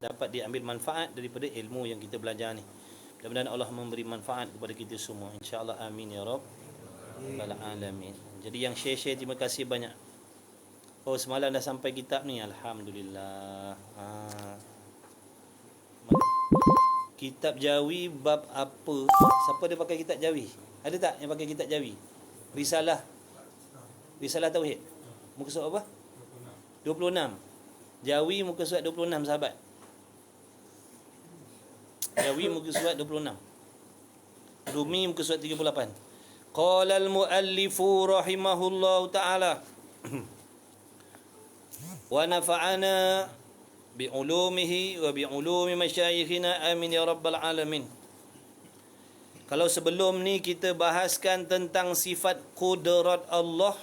dapat diambil manfaat daripada ilmu yang kita belajar ni. Mudah-mudahan Allah memberi manfaat kepada kita semua, insya-Allah. Amin ya rabbal alamin. Jadi yang share terima kasih banyak. Oh, semalam dah sampai kitab ni, alhamdulillah. Kitab Jawi bab apa? Siapa dia pakai kitab Jawi? Ada tak yang pakai kitab Jawi? Risalah Tauhid. Muka surat apa? 26. Jawi muka surat 26, sahabat. Jawi muka surat 26. Rumi muka surat 38. Qala al-muallifu rahimahullahu ta'ala wa nafa'ana bi'ulumihi wa bi'ulumi masyayikhina amin ya rabbal alamin. Kalau sebelum ni kita bahaskan tentang sifat qudrat Allah,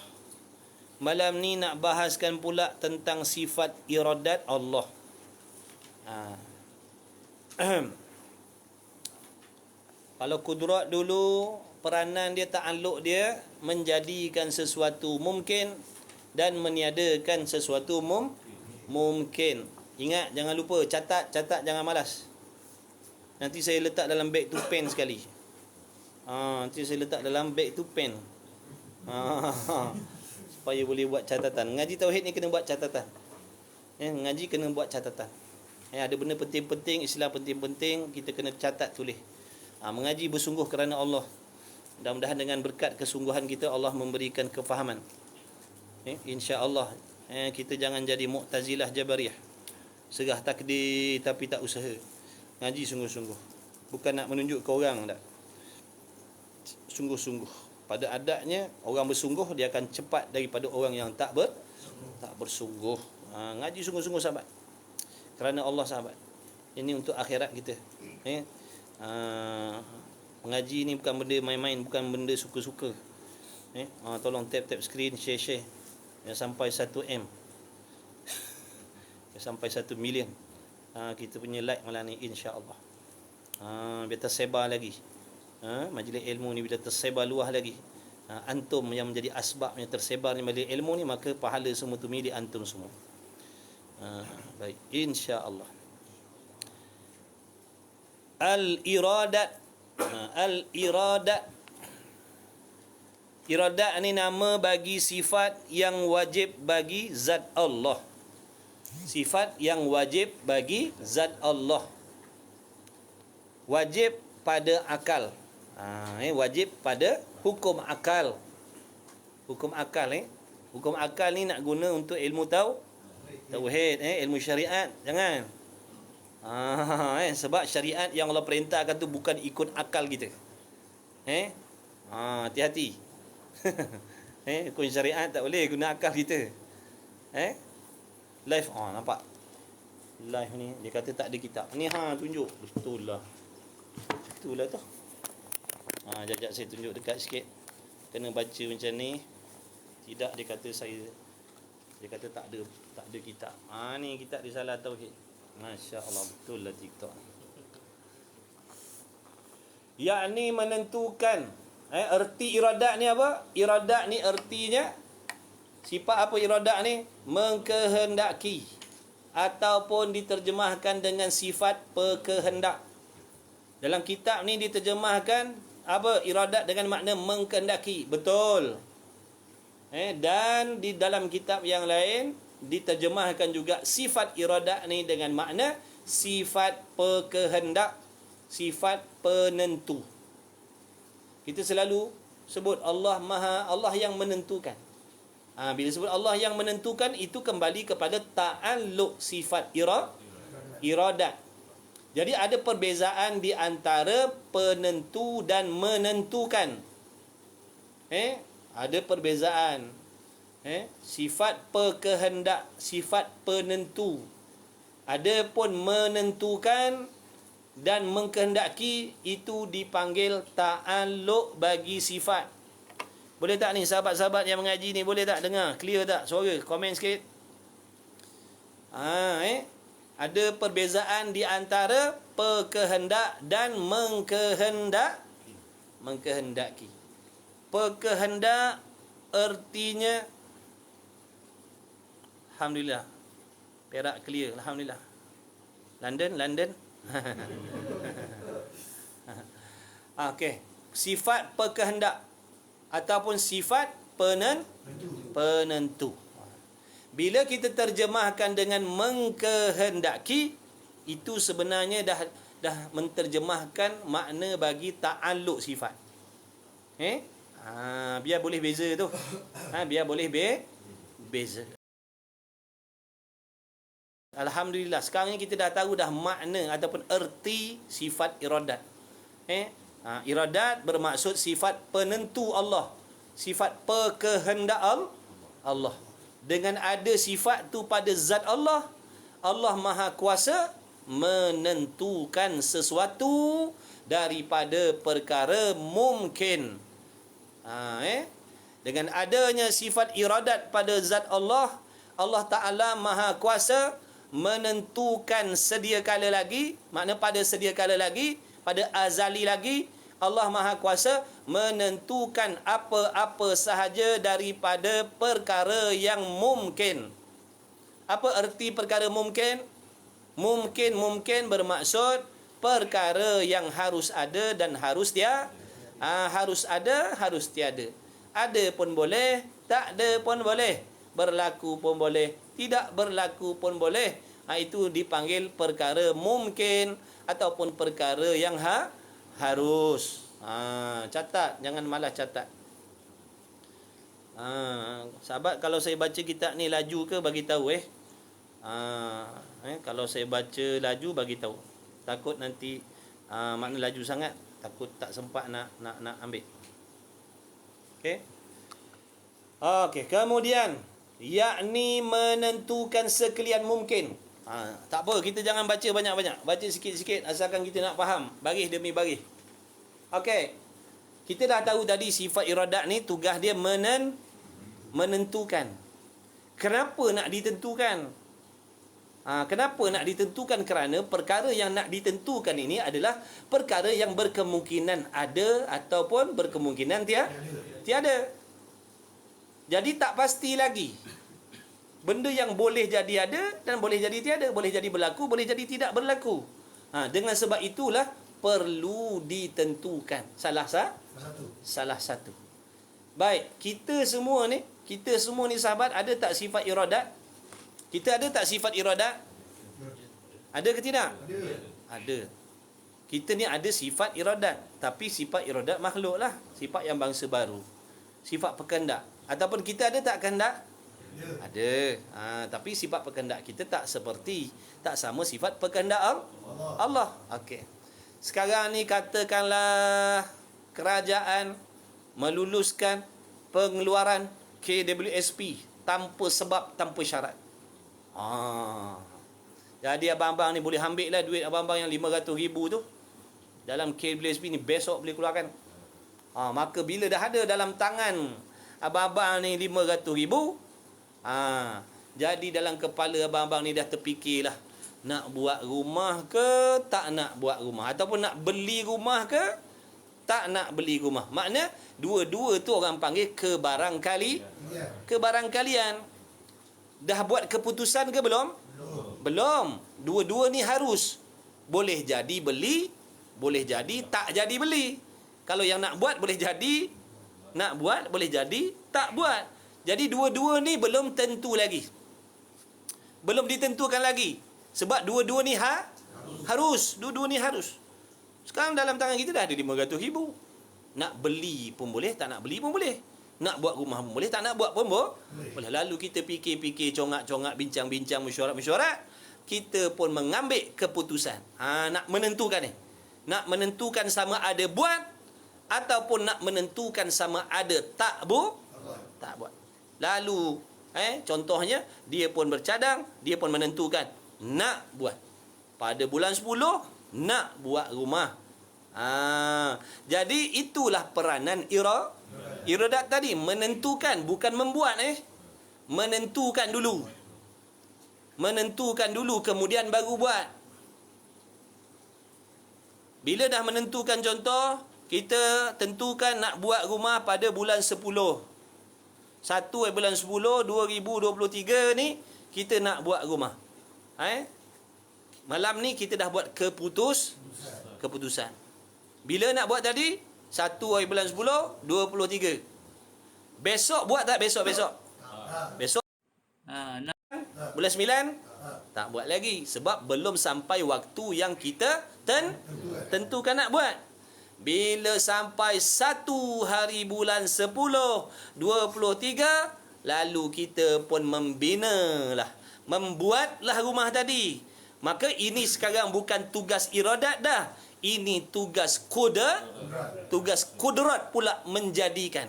malam ni nak bahaskan pula tentang sifat iradat Allah. Kalau kudrat dulu, peranan dia, ta'alluq dia menjadikan sesuatu mungkin dan meniadakan sesuatu mungkin. Ingat, jangan lupa, catat, jangan malas. Nanti saya letak dalam bag to pen sekali. Nanti saya letak dalam bag to pen. Supaya boleh buat catatan. Ngaji tauhid ni kena buat catatan. Ngaji kena buat catatan. Ada benda penting-penting, istilah penting-penting, kita kena catat, tulis. Mengaji bersungguh kerana Allah. Mudah-mudahan dengan berkat kesungguhan kita, Allah memberikan kefahaman. InsyaAllah. Kita jangan jadi Mu'tazilah Jabariyah. Serah takdir tapi tak usaha. Ngaji sungguh-sungguh. Bukan nak menunjuk ke orang, tak. Sungguh-sungguh. Pada adatnya, orang bersungguh dia akan cepat daripada orang yang tak bersungguh. Ngaji sungguh-sungguh, sahabat. Kerana Allah, sahabat. Ini untuk akhirat kita. Mengaji ni bukan benda main-main, bukan benda suka-suka. Tolong tap screen, share. Yang sampai 1M. Yang sampai 1 million. Kita punya like malam ni, insya-Allah. Biar tersebar lagi. Majlis ilmu ni bila tersebar luas lagi, antum yang menjadi asbabnya tersebarnya majlis ilmu ni, maka pahala semua tu milik antum semua. Baik, insya-Allah. Al-iradat. Iradat ni nama bagi sifat yang wajib bagi zat Allah. Sifat yang wajib bagi zat Allah. Wajib pada akal. Wajib pada hukum akal. Hukum akal ni nak guna untuk ilmu tauhid, ilmu syariat. Jangan. Sebab syariat yang Allah perintahkan tu bukan ikut akal kita. Hati-hati. Hukum syariat tak boleh guna akal kita. Live, nampak? Live ni dia kata tak ada kitab. Ni tunjuk. Betul lah tu. Jap saya tunjuk dekat sikit. Kena baca macam ni. Tidak, dia kata tak ada kitab. Ni kitab Risalah Tauhid. Masya-Allah, betul lah TikTok. Yakni menentukan. Erti iradat ni apa? Iradat ni ertinya, sifat apa iradat ni? Mengkehendaki. Ataupun diterjemahkan dengan sifat pekehendak. Dalam kitab ni diterjemahkan apa? Iradat dengan makna mengkehendaki. Betul. Dan di dalam kitab yang lain diterjemahkan juga sifat iradat ni dengan makna sifat pekehendak, sifat penentu. Kita selalu sebut Allah yang menentukan. Bila sebut Allah yang menentukan, itu kembali kepada ta'alluq sifat iradat. Jadi ada perbezaan di antara penentu dan menentukan. Ada perbezaan. Sifat pekehendak, sifat penentu. Adapun menentukan dan mengkehendaki, itu dipanggil ta'alluq bagi sifat. Boleh tak ni sahabat-sahabat yang mengaji ni, boleh tak dengar? Clear tak suara? Komen sikit. Ada perbezaan di antara pekehendak dan mengkehendaki. Pekehendak ertinya, alhamdulillah, perak clear, alhamdulillah. London. Okey. Sifat pekehendak ataupun sifat penentu. Bila kita terjemahkan dengan mengkehendaki, itu sebenarnya dah menterjemahkan makna bagi ta'alluq sifat. Biar boleh beza tu. Biar boleh beza. Alhamdulillah, sekarang ni kita dah tahu dah makna ataupun erti sifat iradat. Iradat bermaksud sifat penentu Allah, sifat pekehendak Allah. Dengan ada sifat tu pada zat Allah, Allah Maha Kuasa menentukan sesuatu daripada perkara mungkin. Dengan adanya sifat iradat pada zat Allah, Allah Ta'ala Maha Kuasa menentukan sedia kala lagi, makna pada sedia kala lagi, pada azali lagi, Allah Maha Kuasa menentukan apa-apa sahaja daripada perkara yang mungkin. Apa erti perkara mungkin? Mungkin bermaksud perkara yang harus ada dan harus harus ada, harus tiada. Ada pun boleh, tak ada pun boleh. Berlaku pun boleh, tidak berlaku pun boleh. Itu dipanggil perkara mungkin ataupun perkara yang harus. Catat, jangan malas catat. Sahabat, kalau saya baca kitab ni laju ke, bagi tahu kalau saya baca laju, bagi tahu. Takut nanti makna laju sangat, takut tak sempat nak ambil. Okey, kemudian yakni menentukan sekalian mungkin. Tak apa, kita jangan baca banyak-banyak, baca sikit-sikit asalkan kita nak faham, baris demi baris. Okey, kita dah tahu tadi sifat iradat ni tugas dia menentukan. Kenapa nak ditentukan? Kenapa nak ditentukan? Kerana perkara yang nak ditentukan ini adalah perkara yang berkemungkinan ada ataupun berkemungkinan tiada. Jadi tak pasti lagi. Benda yang boleh jadi ada dan boleh jadi tiada, boleh jadi berlaku, boleh jadi tidak berlaku. Dengan sebab itulah perlu ditentukan salah satu. Baik, kita semua ni sahabat, ada tak sifat iradat? Kita ada tak sifat iradat? Ada ke tidak? Ada. Kita ni ada sifat iradat, tapi sifat iradat makhluk lah, sifat yang bangsa baru, sifat pekehendak. Ataupun kita ada tak kehendak? Ada. Tapi sifat pekehendak kita tak sama sifat pekehendak Allah. Okey. Sekarang ni katakanlah kerajaan meluluskan pengeluaran KWSP tanpa sebab, tanpa syarat. Jadi abang-abang ni boleh ambil lah duit abang-abang yang 500,000 tu dalam KWSP ni, besok boleh keluarkan. Maka bila dah ada dalam tangan abang-abang ni 500,000, jadi dalam kepala abang-abang ni dah terfikirlah, nak buat rumah ke tak nak buat rumah, ataupun nak beli rumah ke tak nak beli rumah. Makna dua-dua tu orang panggil kebarangkalian. Dah buat keputusan ke belum? Belum. Dua-dua ni harus. Boleh jadi beli, boleh jadi tak jadi beli. Kalau yang nak buat boleh jadi nak buat, boleh jadi tak buat. Jadi dua-dua ni belum tentu lagi, belum ditentukan lagi. Sebab dua-dua ni harus. Dua-dua ni harus. Sekarang dalam tangan kita dah ada 500,000. Nak beli pun boleh, tak nak beli pun boleh. Nak buat rumah pun boleh, tak nak buat pun boleh. Lalu kita fikir-fikir, congak-congak, bincang-bincang, mesyuarat. Kita pun mengambil keputusan. Nak menentukan ni. Nak menentukan sama ada buat ataupun nak menentukan sama ada tak buat. Lalu contohnya, dia pun bercadang, dia pun menentukan nak buat pada bulan 10 nak buat rumah. Jadi itulah peranan iradat tadi, menentukan, bukan membuat. Menentukan dulu kemudian baru buat. Bila dah menentukan, contoh kita tentukan nak buat rumah pada bulan 10. 1 bulan 10 2023 ni kita nak buat rumah. Malam ni kita dah buat keputusan. Bila nak buat tadi? 1 hari bulan 10, 23. Besok buat tak besok? Besok? Bulan 9? Tak buat lagi. Sebab belum sampai waktu yang kita tentukan nak buat. Bila sampai 1 hari bulan 10, 23, lalu kita pun membinalah. Membuatlah rumah tadi. Maka ini sekarang bukan tugas iradat dah. Ini tugas kudrat pula menjadikan.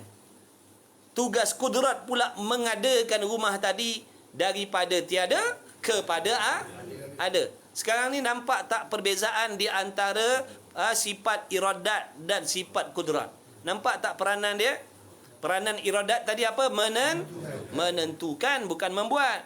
Tugas kudrat pula mengadakan rumah tadi daripada tiada kepada ada. Sekarang ni nampak tak perbezaan di antara sifat iradat dan sifat kudrat? Nampak tak peranan dia? Peranan iradat tadi apa? Menentukan, bukan membuat.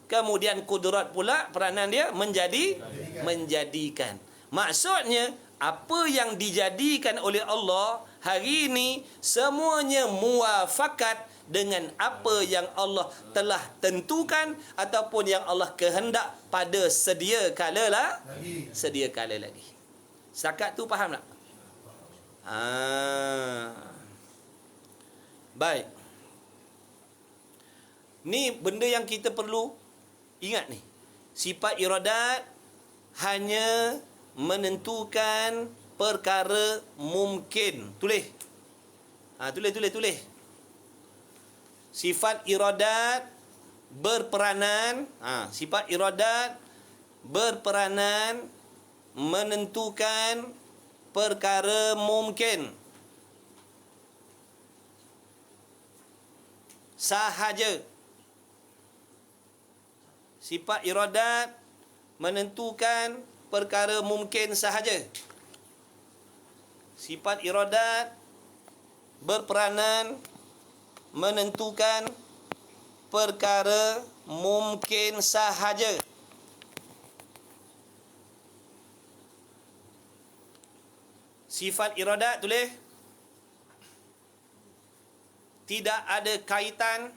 Kemudian kudrat pula peranan dia menjadikan. Maksudnya apa yang dijadikan oleh Allah hari ini semuanya muafakat dengan apa yang Allah telah tentukan ataupun yang Allah kehendak pada sedia kala lagi. Setakat tu faham tak? Baik. Ni benda yang kita perlu ingat ni. Sifat iradat hanya menentukan perkara mungkin. Tulis. Tulis. Sifat iradat berperanan, sifat iradat berperanan menentukan perkara mungkin sahaja. Sifat iradat menentukan perkara mungkin sahaja. Sifat iradat berperanan menentukan perkara mungkin sahaja. Sifat iradat tulis tidak ada kaitan.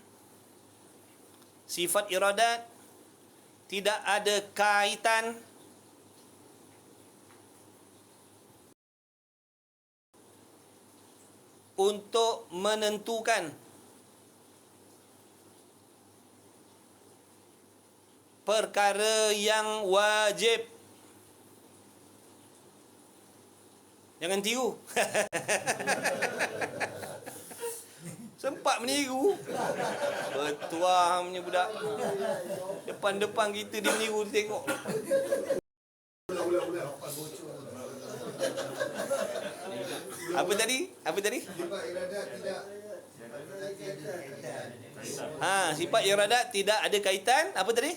Sifat iradat tidak ada kaitan untuk menentukan perkara yang wajib. Jangan tiru. Sempat meniru. Bertuah punya budak. Depan-depan kita dia meniru, dia tengok. Apa tadi? Sifat iradat tidak ada kaitan. Apa tadi?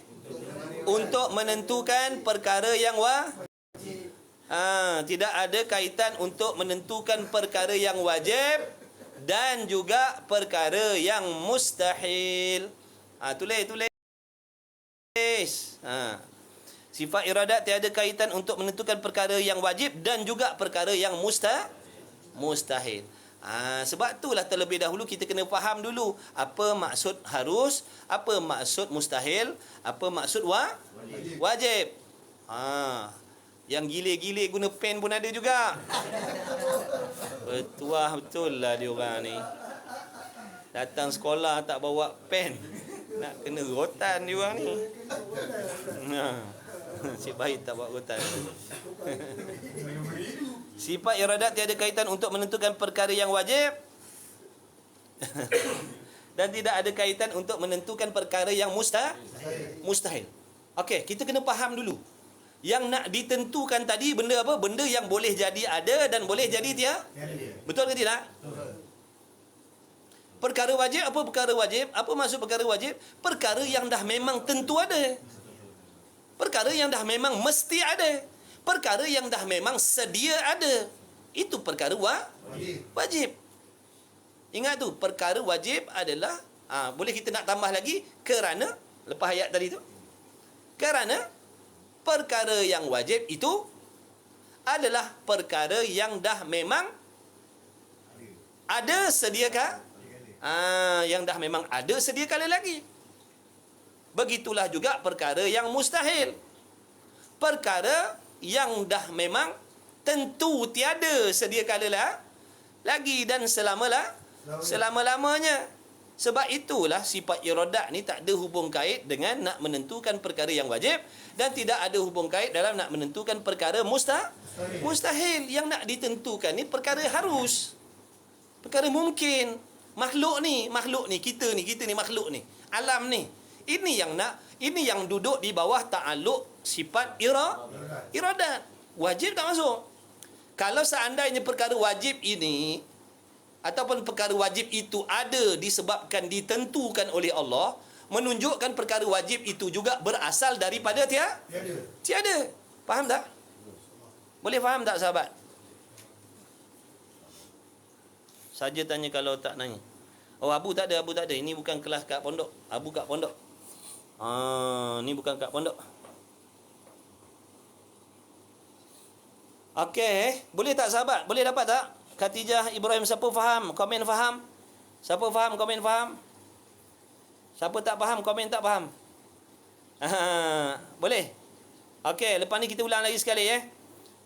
Untuk menentukan perkara yang tidak ada kaitan untuk menentukan perkara yang wajib dan juga perkara yang mustahil. Tulis. Sifat iradat tiada kaitan untuk menentukan perkara yang wajib dan juga perkara yang mustahil. Sebab itulah terlebih dahulu kita kena faham dulu apa maksud harus, apa maksud mustahil, apa maksud wajib. Yang gile-gile guna pen pun ada juga. Bertuah betul lah dia orang ni. Datang sekolah tak bawa pen. Nak kena rotan dia orang ni. Cik baik tak bawa rotan. Sifat iradat tiada kaitan untuk menentukan perkara yang wajib dan tidak ada kaitan untuk menentukan perkara yang mustahil. Okey, kita kena faham dulu. Yang nak ditentukan tadi benda apa? Benda yang boleh jadi ada dan boleh jadi tiada. Betul ke tidak? Perkara wajib, apa perkara wajib? Apa maksud perkara wajib? Perkara yang dah memang tentu ada. Perkara yang dah memang mesti ada. Perkara yang dah memang sedia ada. Itu perkara wajib. Ingat tu, perkara wajib adalah boleh kita nak tambah lagi kerana lepas ayat tadi tu. Kerana perkara yang wajib itu adalah perkara yang dah memang ada sedia kala. Yang dah memang ada sedia kala lagi. Begitulah juga perkara yang mustahil. perkara yang dah memang tentu tiada sedia kala lagi dan selama-lamanya. Sebab itulah sifat iradat ni tak ada hubung kait dengan nak menentukan perkara yang wajib, dan tidak ada hubung kait dalam nak menentukan perkara mustahil. Yang nak ditentukan ni perkara harus, perkara mungkin. Makhluk ni kita ni makhluk ni, alam ni, ini yang duduk di bawah ta'alluq sifat iradat. Wajib tak masuk. Kalau seandainya perkara wajib ini ataupun perkara wajib itu ada disebabkan ditentukan oleh Allah, menunjukkan perkara wajib itu juga berasal daripada tiada. Faham tak? Boleh faham tak sahabat? Saja tanya kalau tak nanya. Oh, Abu tak ada. Ini bukan kelas kat pondok. Abu kat pondok. Ni bukan kat pondok. Okey, boleh tak sahabat? Boleh dapat tak? Khatijah Ibrahim, siapa faham? Komen faham? Siapa faham? Komen faham? Siapa tak faham? Komen tak faham? Boleh? Okey, lepas ni kita ulang lagi sekali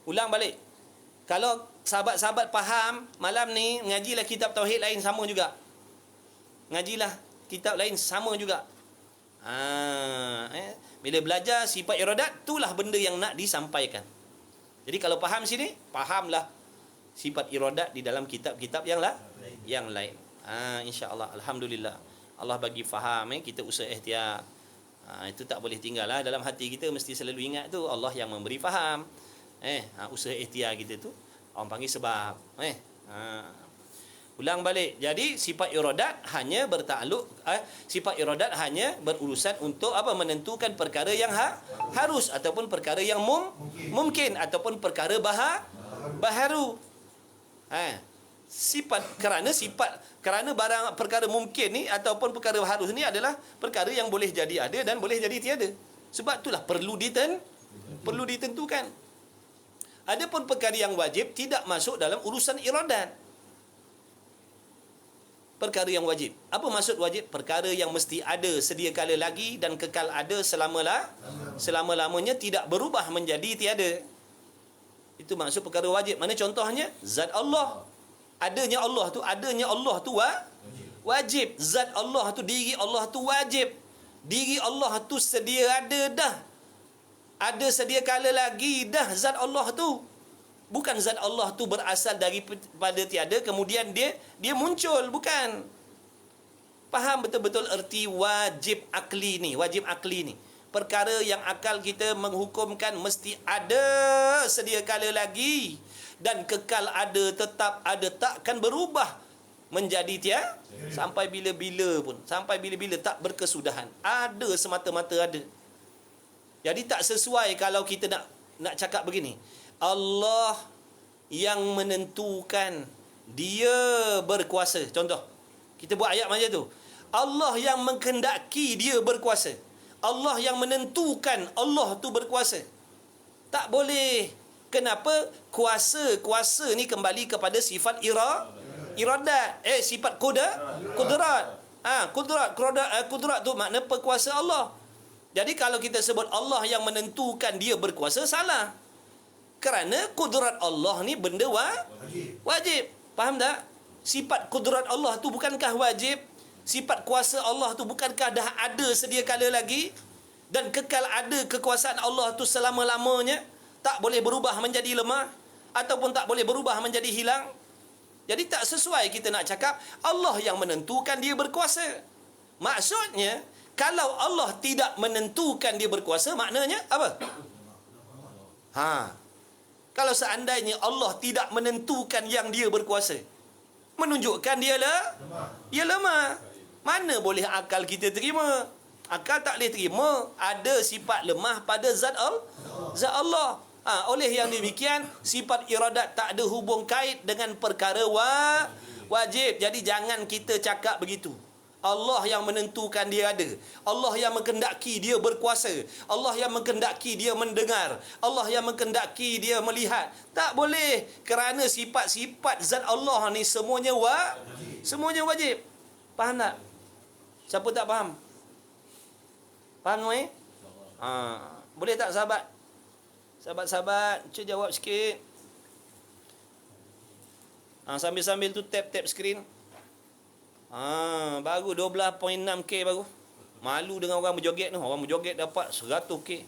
Ulang balik. Kalau sahabat-sahabat faham, malam ni ngajilah kitab tauhid lain sama juga. Ngajilah kitab lain sama juga. Bila belajar sifat iradat, itulah benda yang nak disampaikan. Jadi kalau faham sini, fahamlah sifat iradat di dalam kitab-kitab yang lain. Insya-Allah, alhamdulillah. Allah bagi faham, kita usaha ikhtiar. Itu tak boleh tinggal dalam hati kita, mesti selalu ingat tu Allah yang memberi faham. Usaha ikhtiar kita tu orang panggil sebab. Ulang balik. Jadi sifat iradat hanya bertakluk, sifat iradat hanya berurusan untuk apa? Menentukan perkara yang harus ataupun perkara yang mungkin ataupun perkara baharu. Kerana barang perkara mungkin ni ataupun perkara harus ni adalah perkara yang boleh jadi ada dan boleh jadi tiada. Sebab itulah perlu ditentukan. Adapun perkara yang wajib tidak masuk dalam urusan iradat. Perkara yang wajib. Apa maksud wajib? Perkara yang mesti ada sedia kala lagi dan kekal ada selama-lamanya, tidak berubah menjadi tiada. Itu maksud perkara wajib. Mana contohnya? Zat Allah. Adanya Allah tu wajib. Zat Allah tu, diri Allah tu wajib. Diri Allah tu sedia ada dah. Ada sedia kala lagi dah zat Allah tu. Bukan zat Allah tu berasal daripada tiada kemudian dia muncul, bukan. Faham betul-betul erti wajib akli ni. Perkara yang akal kita menghukumkan mesti ada sedia kala lagi dan kekal ada, tetap ada, takkan berubah menjadi tiada sampai bila-bila pun. Sampai bila-bila tak berkesudahan. Ada semata-mata ada. Jadi tak sesuai kalau kita nak cakap begini. Allah yang menentukan, dia berkuasa. Contoh, kita buat ayat macam tu. Allah yang menghendaki, dia berkuasa. Allah yang menentukan, Allah tu berkuasa. Tak boleh. Kenapa? Kuasa ni kembali kepada sifat iradat. Sifat kudrat. Kudrat tu makna perkuasa Allah. Jadi kalau kita sebut Allah yang menentukan, dia berkuasa, salah. Kerana kudrat Allah ni benda wajib. Faham tak? Sifat kudrat Allah tu bukankah wajib? Sifat kuasa Allah tu bukankah dah ada sedia kala lagi? Dan kekal ada kekuasaan Allah tu selama-lamanya? Tak boleh berubah menjadi lemah ataupun tak boleh berubah menjadi hilang. Jadi tak sesuai kita nak cakap Allah yang menentukan, dia berkuasa. Maksudnya kalau Allah tidak menentukan dia berkuasa, maknanya apa? Kalau seandainya Allah tidak menentukan yang dia berkuasa, menunjukkan dia lemah. Mana boleh akal kita terima? Akal tak boleh terima ada sifat lemah pada zat Allah. Oleh yang demikian, sifat iradat tak ada hubung kait dengan perkara wajib. Jadi jangan kita cakap begitu. Allah yang menentukan, dia ada. Allah yang menghendaki, dia berkuasa. Allah yang menghendaki, dia mendengar. Allah yang menghendaki, dia melihat. Tak boleh. Kerana sifat-sifat zat Allah ni semuanya wajib. Faham tak? Siapa tak faham? Faham semua Boleh tak sahabat? Sahabat-sahabat, cuba jawab sikit. Sambil-sambil tu tap skrin. Baru 12.6K baru. Malu dengan orang berjoget tu. Orang berjoget dapat 100K.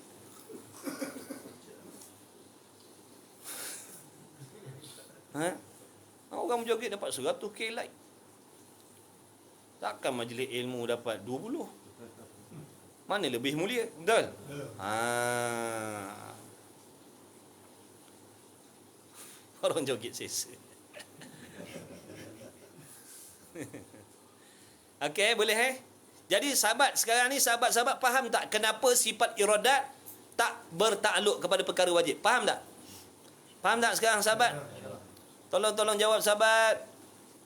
Orang berjoget dapat 100K like. Takkan majlis ilmu dapat 20? Mana lebih mulia? Betul? Orang joget sesa. Okey, boleh Jadi sahabat sekarang ni, sahabat-sahabat faham tak kenapa sifat iradat tak bertakluk kepada perkara wajib? Faham tak? Faham tak sekarang sahabat? Tolong jawab sahabat.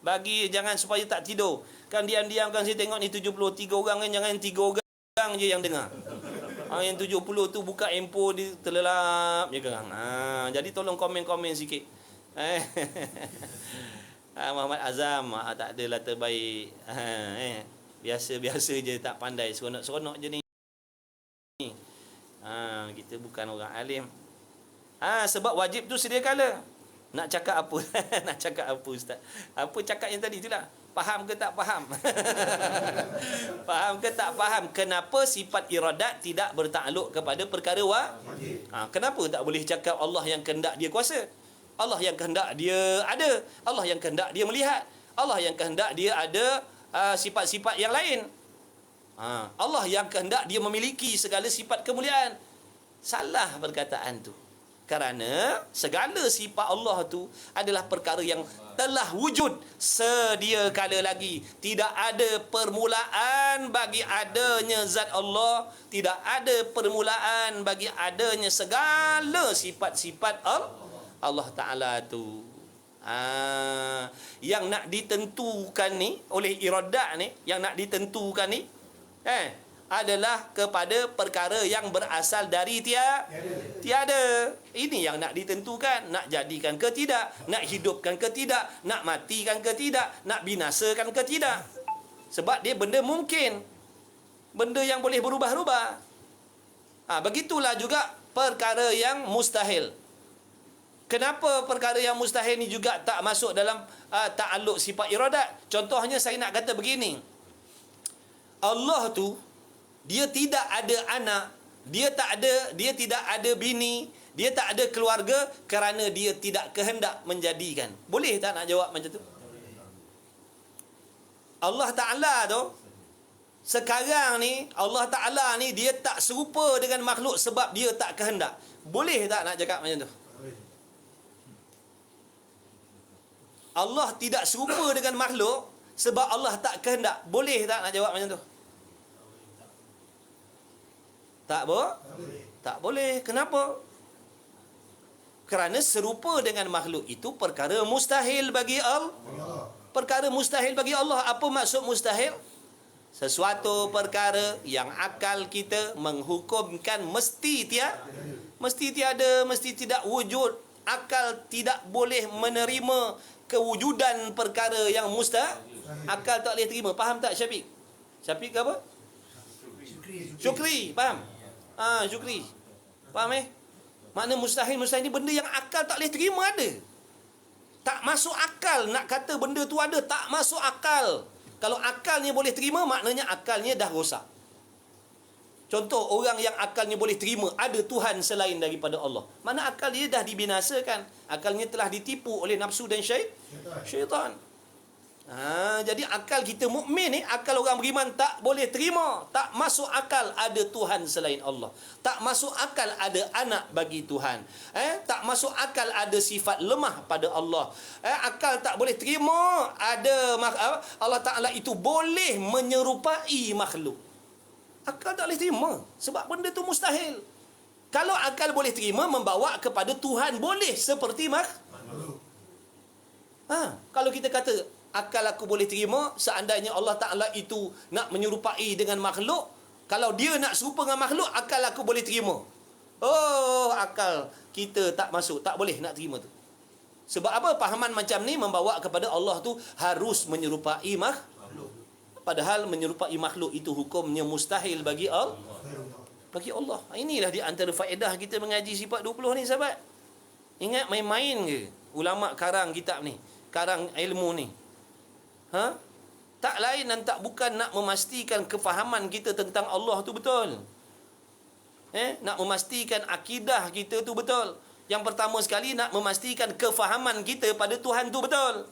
Bagi jangan supaya tak tidur. Kan diam-diam kan saya tengok ni 73 orang kan, jangan 3 orang je yang dengar. Yang 70 tu buka info di terlelap je kan. Jadi tolong komen-komen sikit. Muhammad Azam tak adalah terbaik. Biasa-biasa je, tak pandai, seronok-seronok je ni. Kita bukan orang alim. Sebab wajib tu sedia kala. Nak cakap apa? Nak cakap apa ustaz? Apa cakap yang tadi itulah. Faham ke tak faham? Faham ke tak faham? Kenapa sifat iradat tidak bertakluk kepada perkara wajib? Kenapa tak boleh cakap Allah yang kehendak dia kuasa? Allah yang kehendak dia ada. Allah yang kehendak dia melihat. Allah yang kehendak dia ada sifat-sifat yang lain. Allah yang kehendak dia memiliki segala sifat kemuliaan. Salah perkataan tu. Kerana segala sifat Allah tu adalah perkara yang telah wujud sedia kala lagi. Tidak ada permulaan bagi adanya zat Allah. Tidak ada permulaan bagi adanya segala sifat-sifat Allah Ta'ala tu. Yang nak ditentukan ni oleh iradat ni, yang nak ditentukan ni adalah kepada perkara yang berasal dari tiada. Ini yang nak ditentukan. Nak jadikan ke tidak, nak hidupkan ke tidak, nak matikan ke tidak, nak binasakan ke tidak. Sebab dia benda mungkin, benda yang boleh berubah-ubah. Begitulah juga perkara yang mustahil. Kenapa perkara yang mustahil ni juga tak masuk dalam ta'alluq sifat iradat? Contohnya saya nak kata begini. Allah tu dia tidak ada anak, dia tidak ada bini, dia tak ada keluarga kerana dia tidak kehendak menjadikan. Boleh tak nak jawab macam tu? Allah Ta'ala tu sekarang ni, Allah Ta'ala ni dia tak serupa dengan makhluk sebab dia tak kehendak. Boleh tak nak cakap macam tu? Allah tidak serupa dengan makhluk sebab Allah tak kehendak. Boleh tak nak jawab macam tu? Tak boleh. Kenapa? Kerana serupa dengan makhluk itu perkara mustahil bagi Allah. Perkara mustahil bagi Allah. Apa maksud mustahil? Sesuatu perkara yang akal kita menghukumkan mesti tiada, mesti tidak wujud. Akal tidak boleh menerima kewujudan perkara yang mustahil. Akal tak boleh terima. Faham tak Syafiq? Syafiq ke apa? Syukri. Faham? Syukri. Faham Makna mustahil ni benda yang akal tak boleh terima ada. Tak masuk akal nak kata benda tu ada. Tak masuk akal. Kalau akalnya boleh terima, maknanya akalnya dah rosak. Contoh, orang yang akalnya boleh terima ada Tuhan selain daripada Allah. Mana akal dia dah dibinasakan. Akalnya telah ditipu oleh nafsu dan syaitan. Jadi akal kita mukmin ni, akal orang beriman tak boleh terima. Tak masuk akal ada Tuhan selain Allah. Tak masuk akal ada anak bagi Tuhan. Tak masuk akal ada sifat lemah pada Allah. Akal tak boleh terima ada Allah Ta'ala itu boleh menyerupai makhluk. Akal tak boleh terima sebab benda tu mustahil. Kalau akal boleh terima, membawa kepada Tuhan boleh seperti makhluk. Kalau kita kata akal aku boleh terima seandainya Allah Ta'ala itu nak menyerupai dengan makhluk. Kalau dia nak serupa dengan makhluk, akal aku boleh terima. Akal kita tak masuk, tak boleh nak terima tu. Sebab apa? Pahaman macam ni membawa kepada Allah tu harus menyerupai makhluk. Padahal menyerupai makhluk itu hukumnya mustahil bagi Allah. bagi Allah. Inilah di antara faedah kita mengaji sifat 20 ni, sahabat. Ingat main-main ke ulama karang kitab ni, karang ilmu ni? Ha? Tak lain dan tak bukan nak memastikan kefahaman kita tentang Allah tu betul. Nak memastikan akidah kita tu betul. Yang pertama sekali nak memastikan kefahaman kita pada Tuhan tu betul.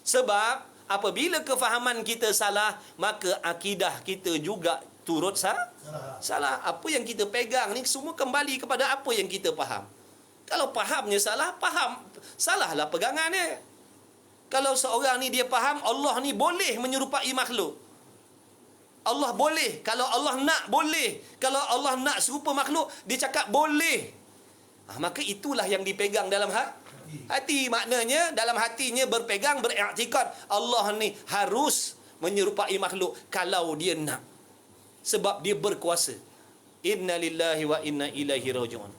Sebab apabila kefahaman kita salah, maka akidah kita juga turut salah. Apa yang kita pegang ni semua kembali kepada apa yang kita faham. Kalau fahamnya salah, salahlah pegangan dia. Kalau seorang ni dia faham Allah ni boleh menyerupai makhluk, Allah boleh. Kalau Allah nak, boleh. Kalau Allah nak serupa makhluk, dia cakap boleh. Maka itulah yang dipegang dalam hati. Maknanya dalam hatinya berpegang, beriktikad Allah ni harus menyerupai makhluk kalau dia nak. Sebab dia berkuasa. Inna lillahi wa inna ilaihi raji'un.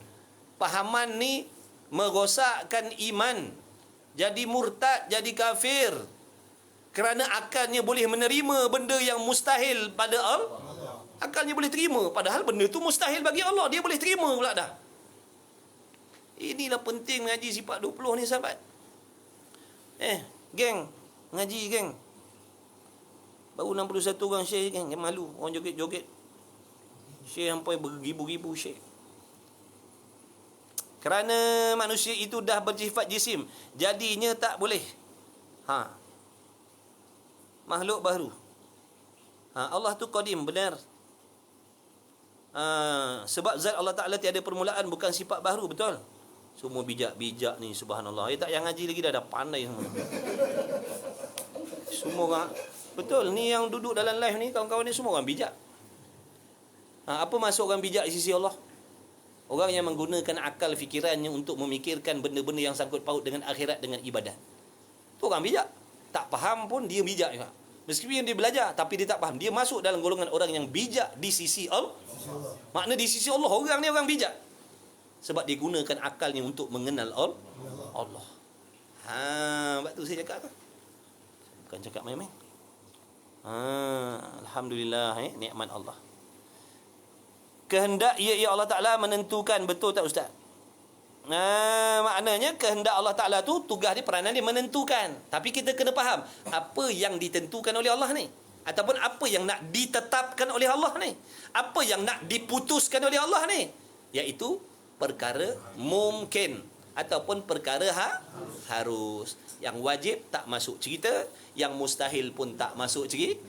Pahaman ni merosakkan iman. Jadi murtad, jadi kafir. Kerana akalnya boleh menerima benda yang mustahil pada Allah. Akalnya boleh terima. Padahal benda tu mustahil bagi Allah. Dia boleh terima pula dah. Inilah penting mengaji sifat 20 ni, sahabat. Geng. Ngaji, geng. Baru 61 orang share, geng. Yang malu. Orang joget-joget. Share sampai beribu-ribu share. Kerana manusia itu dah bersifat jisim. Jadinya tak boleh. Makhluk baru. Allah tu qadim, benar. Sebab zat Allah Ta'ala tiada permulaan, bukan sifat baru, betul. Semua bijak-bijak ni, subhanallah. Tak yang ngaji lagi dah pandai semua. Semua orang, betul, ni yang duduk dalam live ni, kawan-kawan ni semua orang bijak. Apa maksud orang bijak di sisi Allah? Orang yang menggunakan akal fikirannya untuk memikirkan benda-benda yang sangkut paut dengan akhirat, dengan ibadat. Itu orang bijak. Tak faham pun dia bijak juga. Meskipun dia belajar tapi dia tak faham, dia masuk dalam golongan orang yang bijak di sisi Allah. Makna di sisi Allah orang ni orang bijak. Sebab dia gunakan akalnya untuk mengenal Allah. Sebab tu saya cakap tu. Bukan cakap main-main. Alhamdulillah, nikmat Allah. Kehendak ia Allah Ta'ala menentukan, betul tak Ustaz? Maknanya kehendak Allah Ta'ala tu tugas dia, peranan dia menentukan. Tapi kita kena faham apa yang ditentukan oleh Allah ni, ataupun apa yang nak ditetapkan oleh Allah ni, apa yang nak diputuskan oleh Allah ni, iaitu perkara mungkin ataupun perkara harus. Yang wajib tak masuk cerita, yang mustahil pun tak masuk cerita.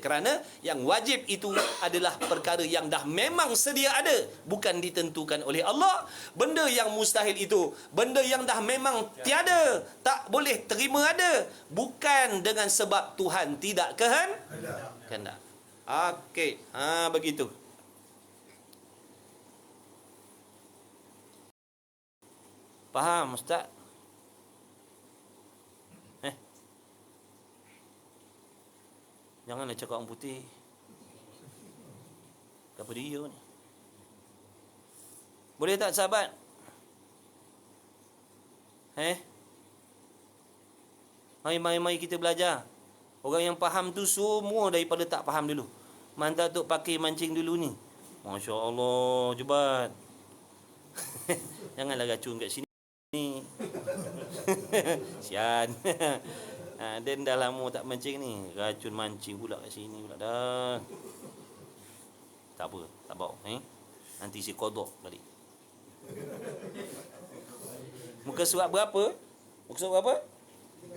Kerana yang wajib itu adalah perkara yang dah memang sedia ada, bukan ditentukan oleh Allah. Benda yang mustahil itu benda yang dah memang tiada, tak boleh terima ada, bukan dengan sebab Tuhan tidak kehendak. Okey, begitu. Faham Ustaz? Janganlah cakap orang putih. Apa dia ni? Boleh tak sahabat? Mari kita belajar. Orang yang faham tu semua daripada tak faham dulu. Mantap tu pakai mancing dulu ni. Masya Allah, jebat. Janganlah racun kat sini. Sian. Dan dah lama tak mancing ni, racun mancing pula kat sini pula dah. Tak apa, tak bawa. Nanti si kodok balik. Muka surat berapa?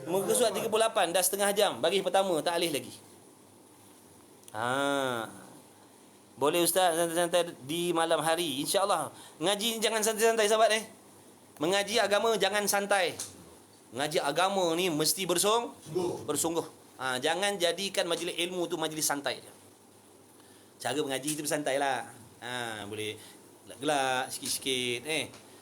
Muka surat 38, dah setengah jam. Baris pertama, tak alih lagi. Boleh Ustaz santai-santai di malam hari, InsyaAllah. Ngaji jangan santai-santai sahabat. Mengaji agama jangan santai. Ngaji agama ni mesti bersungguh. Jangan jadikan majlis ilmu tu majlis santai. Cara mengaji tu bersantai lah. Boleh gelak sikit-sikit.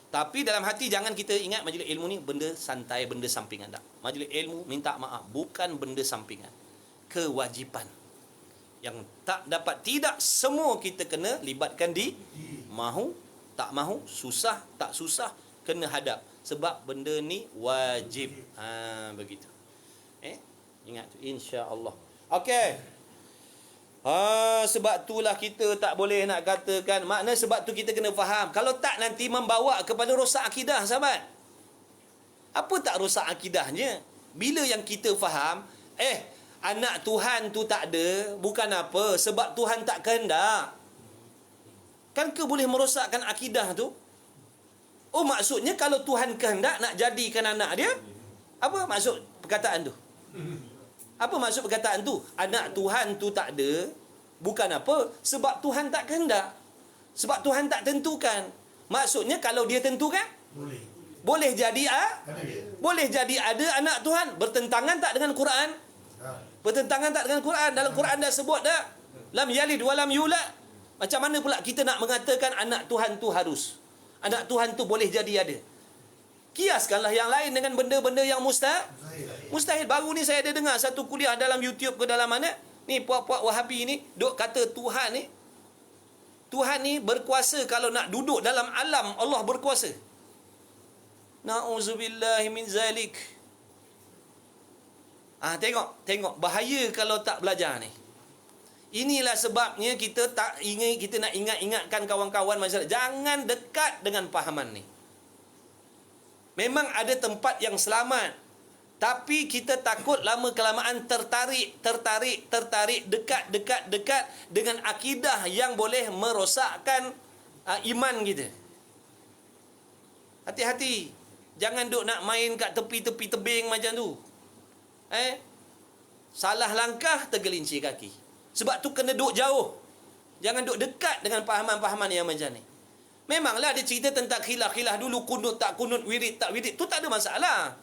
Tapi dalam hati jangan kita ingat majlis ilmu ni benda santai, benda sampingan. Tak. Majlis ilmu minta maaf, bukan benda sampingan. Kewajipan. Yang tak dapat, tidak semua kita kena libatkan di mahu, tak mahu, susah, tak susah, kena hadap. Sebab benda ni wajib. Begitu. Ingat tu, insya-Allah. Okey. Sebab itulah kita tak boleh nak katakan. Makna sebab tu kita kena faham. Kalau tak nanti membawa kepada rosak akidah, sahabat. Apa tak rosak akidahnya? Bila yang kita faham, anak Tuhan tu tak ada, bukan apa, sebab Tuhan tak kehendak. Kan ke boleh merosakkan akidah tu? Oh, maksudnya kalau Tuhan kehendak nak jadikan anak dia, apa maksud perkataan tu? Apa maksud perkataan tu? Anak Tuhan tu tak ada, bukan apa, sebab Tuhan tak kehendak. Sebab Tuhan tak tentukan. Maksudnya kalau dia tentukan, boleh jadi boleh jadi ada anak Tuhan. Bertentangan tak dengan Quran? Bertentangan tak dengan Quran? Dalam Quran dah sebut dah, lam yalid wa lam yulad. Macam mana pula kita nak mengatakan anak Tuhan tu harus, anak Tuhan tu boleh jadi ada? Kiaskanlah yang lain dengan benda-benda yang mustahil. Baru ni saya ada dengar satu kuliah dalam YouTube ke dalam mana, ni puak-puak Wahabi ni duk kata Tuhan ni berkuasa. Kalau nak duduk dalam alam, Allah berkuasa. Na'udzubillahi min zalik. Tengok bahaya kalau tak belajar ni. Inilah sebabnya kita nak ingatkan kawan-kawan masyarakat, jangan dekat dengan fahaman ni. Memang ada tempat yang selamat, tapi kita takut lama-kelamaan tertarik dekat dengan akidah yang boleh merosakkan iman kita. Hati-hati. Jangan duk nak main kat tepi-tepi tebing macam tu. Salah langkah tergelincir kaki. Sebab tu kena duk jauh. Jangan duk dekat dengan pahaman-pahaman yang macam ni. Memanglah dia cerita tentang khilaf dulu, kunut tak kunut, wirid tak wirid, tu tak ada masalah.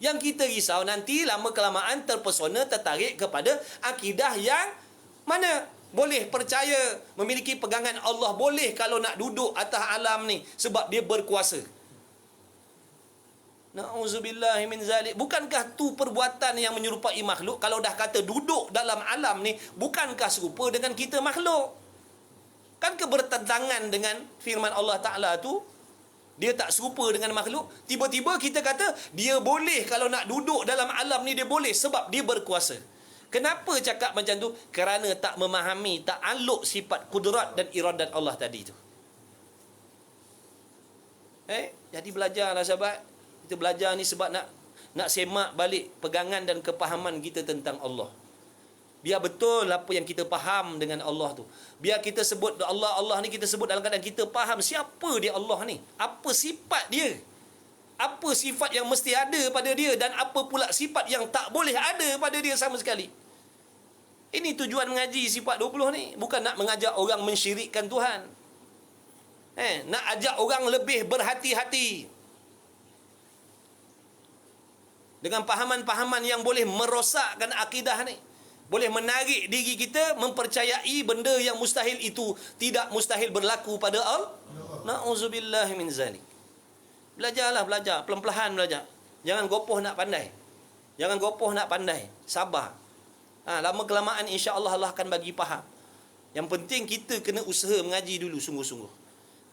Yang kita risau nanti lama-kelamaan terpesona, tertarik kepada akidah yang mana boleh percaya, memiliki pegangan Allah, boleh kalau nak duduk atas alam ni sebab dia berkuasa. Na'udzubillahi min zalik. Bukankah tu perbuatan yang menyerupai makhluk? Kalau dah kata duduk dalam alam ni, bukankah serupa dengan kita makhluk? Kan kebertentangan dengan firman Allah Ta'ala tu, dia tak serupa dengan makhluk. Tiba-tiba kita kata dia boleh, kalau nak duduk dalam alam ni dia boleh sebab dia berkuasa. Kenapa cakap macam tu? Kerana tak memahami ta'alluq sifat kudrat dan iradat Allah tadi tu. Jadi belajarlah sahabat. Kita belajar ni sebab nak semak balik pegangan dan kepahaman kita tentang Allah. Biar betul apa yang kita faham dengan Allah tu. Biar kita sebut Allah ni, kita sebut dalam keadaan kita faham siapa dia Allah ni. Apa sifat dia. Apa sifat yang mesti ada pada dia, dan apa pula sifat yang tak boleh ada pada dia sama sekali. Ini tujuan mengaji sifat 20 ni. Bukan nak mengajak orang mensyirikkan Tuhan. Nak ajak orang lebih berhati-hati dengan pahaman-pahaman yang boleh merosakkan akidah ni. Boleh menarik diri kita mempercayai benda yang mustahil itu tidak mustahil berlaku pada Allah. Na'udzubillahi min zalik. Belajar. Pelan-pelan belajar. Jangan gopoh nak pandai. Sabar. Lama-kelamaan insya-Allah Allah akan bagi faham. Yang penting kita kena usaha mengaji dulu sungguh-sungguh.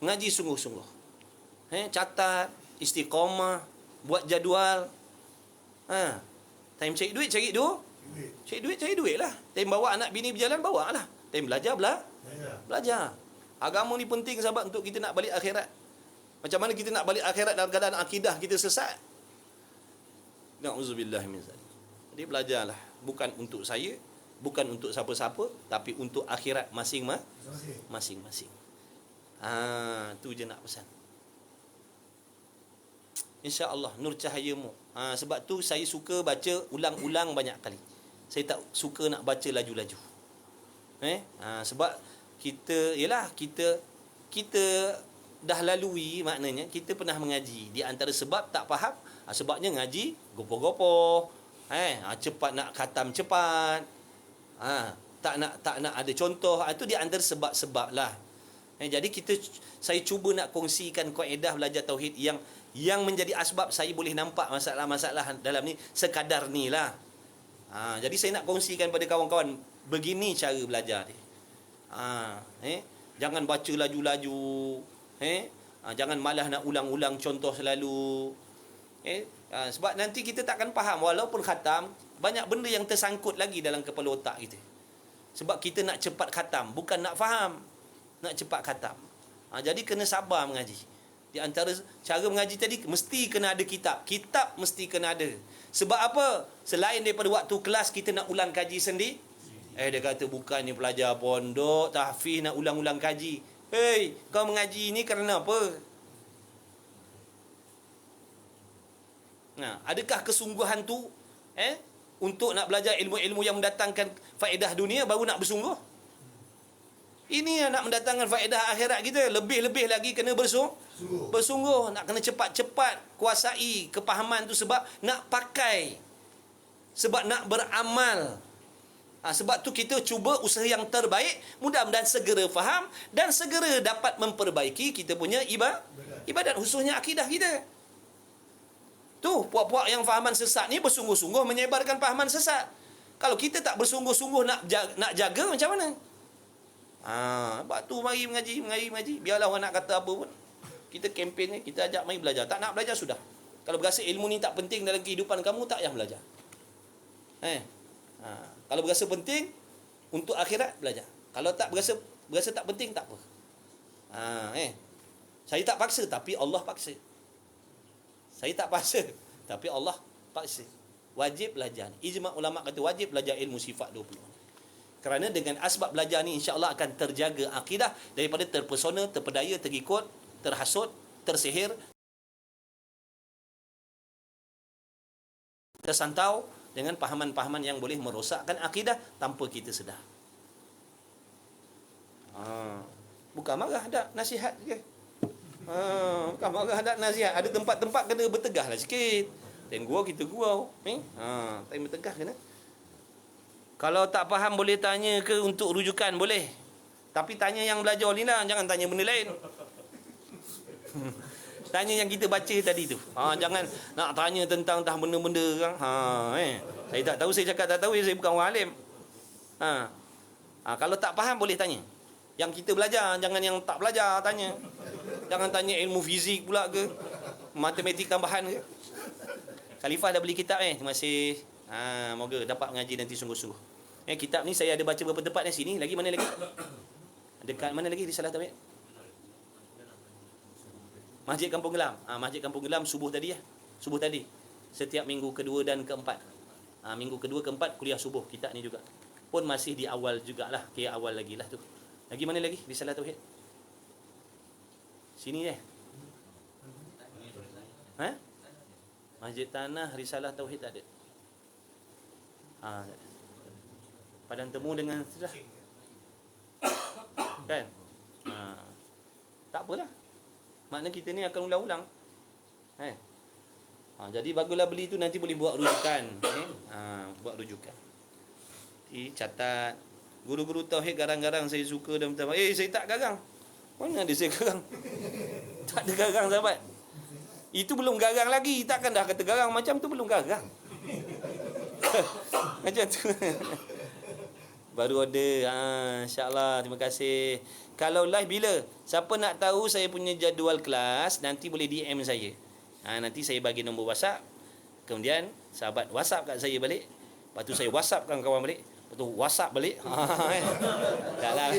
Mengaji sungguh-sungguh. Catat, istiqamah, buat jadual. Time cari duit lah. Time bawa anak bini berjalan, bawa lah. Time belajar. Agama ni penting sahabat, untuk kita nak balik akhirat. Macam mana kita nak balik akhirat dalam keadaan akidah kita sesat? Na'udzubillah min zalik. Jadi belajarlah. Bukan untuk saya, bukan untuk siapa-siapa, tapi untuk akhirat masing-masing. Tu je nak pesan. InsyaAllah nur cahayamu. Sebab tu saya suka baca ulang-ulang banyak kali. Saya tak suka nak baca laju-laju. Sebab kita dah lalui, maknanya kita pernah mengaji. Di antara sebab tak faham, sebabnya ngaji gopoh-gopoh. Cepat nak khatam cepat. Tak nak ada contoh. Itu di antara sebab-sebab lah. Jadi saya cuba nak kongsikan kaedah belajar tauhid yang menjadi asbab saya boleh nampak masalah-masalah dalam ni sekadar ni lah. Jadi saya nak kongsikan pada kawan-kawan, begini cara belajar dia. Jangan baca laju-laju. Jangan malah nak ulang-ulang contoh selalu. Sebab nanti kita takkan faham. Walaupun khatam, banyak benda yang tersangkut lagi dalam kepala otak kita. Sebab kita nak cepat khatam, bukan nak faham. Nak cepat khatam. Jadi kena sabar mengaji. Di antara cara mengaji tadi, mesti kena ada kitab. Kitab mesti kena ada. Sebab apa? Selain daripada waktu kelas, kita nak ulang kaji sendiri. Dia kata, bukannya pelajar pondok, tahfiz nak ulang-ulang kaji. Hei, kau mengaji ni kerana apa? Adakah kesungguhan tu untuk nak belajar ilmu-ilmu yang mendatangkan faedah dunia baru nak bersungguh? Ini yang nak mendatangkan faedah akhirat kita. Lebih-lebih lagi kena bersungguh. Nak kena cepat-cepat kuasai kepahaman tu, sebab nak pakai, sebab nak beramal. Sebab tu kita cuba usaha yang terbaik, mudah-mudahan segera faham dan segera dapat memperbaiki kita punya ibadat, khususnya akidah kita. Tu puak-puak yang fahaman sesat ni bersungguh-sungguh menyebarkan fahaman sesat. Kalau kita tak bersungguh-sungguh nak jaga, macam mana? Sebab tu mari mengaji. Biarlah orang nak kata apa pun. Kita kempen ni, kita ajak mari belajar. Tak nak belajar, sudah. Kalau berasa ilmu ni tak penting dalam kehidupan kamu, tak payah belajar. Kalau berasa penting untuk akhirat, belajar. Kalau tak berasa tak penting, tak apa. Saya tak paksa, tapi Allah paksa. Saya tak paksa, tapi Allah paksa. Wajib belajar. Ijma' ulama' kata wajib belajar ilmu sifat 20. Kerana dengan asbab belajar ni, insya-Allah akan terjaga akidah daripada terpesona, terpedaya, terikut, terhasut, tersihir, tersantau dengan pahaman-pahaman yang boleh merosakkan akidah tanpa kita sedar. Bukan marah, ada nasihat je. Bukan marah, ada nasihat. Ada tempat-tempat kena bertegah lah sikit. Dan kita gurau. Tak bertegah kena. Kalau tak faham boleh tanya ke untuk rujukan, boleh. Tapi tanya yang belajar ni lah, jangan tanya benda lain. Tanya yang kita baca tadi tu. Jangan nak tanya tentang benda-benda kan. Saya tak tahu, saya cakap tak tahu, saya bukan orang alim. Kalau tak faham boleh tanya. Yang kita belajar, jangan yang tak belajar tanya. Jangan tanya ilmu fizik pula ke, matematik tambahan ke. Khalifah dah beli kitab terima kasih. Moga dapat mengaji nanti sungguh-sungguh. Kitab ni saya ada baca beberapa tempat di sini. Lagi mana lagi? Dekat mana lagi Risalah Tauhid? Masjid Kampung Gelam. Masjid Kampung Gelam subuh tadi ya. Subuh tadi. Setiap minggu kedua dan keempat. Minggu kedua keempat kuliah subuh kitab ni juga. Pun masih di awal jugalah. Kira awal lagi lah tu. Lagi mana lagi Risalah Tauhid? Sini Masjid Tanah Risalah Tauhid tak ada. Padang temu dengan sudah. Kan? Tak apalah. Makna kita ni akan ulang-ulang. Jadi baguslah beli tu, nanti boleh buat rujukan. Buat rujukan. Catat. Guru-guru tauhid garang-garang saya suka dan minta saya tak garang. Mana ada saya garang? Tak ada garang sahabat. Itu belum garang lagi. Takkan dah kata garang macam tu belum garang. Macam tu. Baru ada. InsyaAllah. Terima kasih. Kalau live bila? Siapa nak tahu saya punya jadual kelas, nanti boleh DM saya. Nanti saya bagi nombor WhatsApp. Kemudian sahabat WhatsApp kat saya balik. Lepas tu saya WhatsApp kawan-kawan balik. Lepas tu WhatsApp balik. Taklah.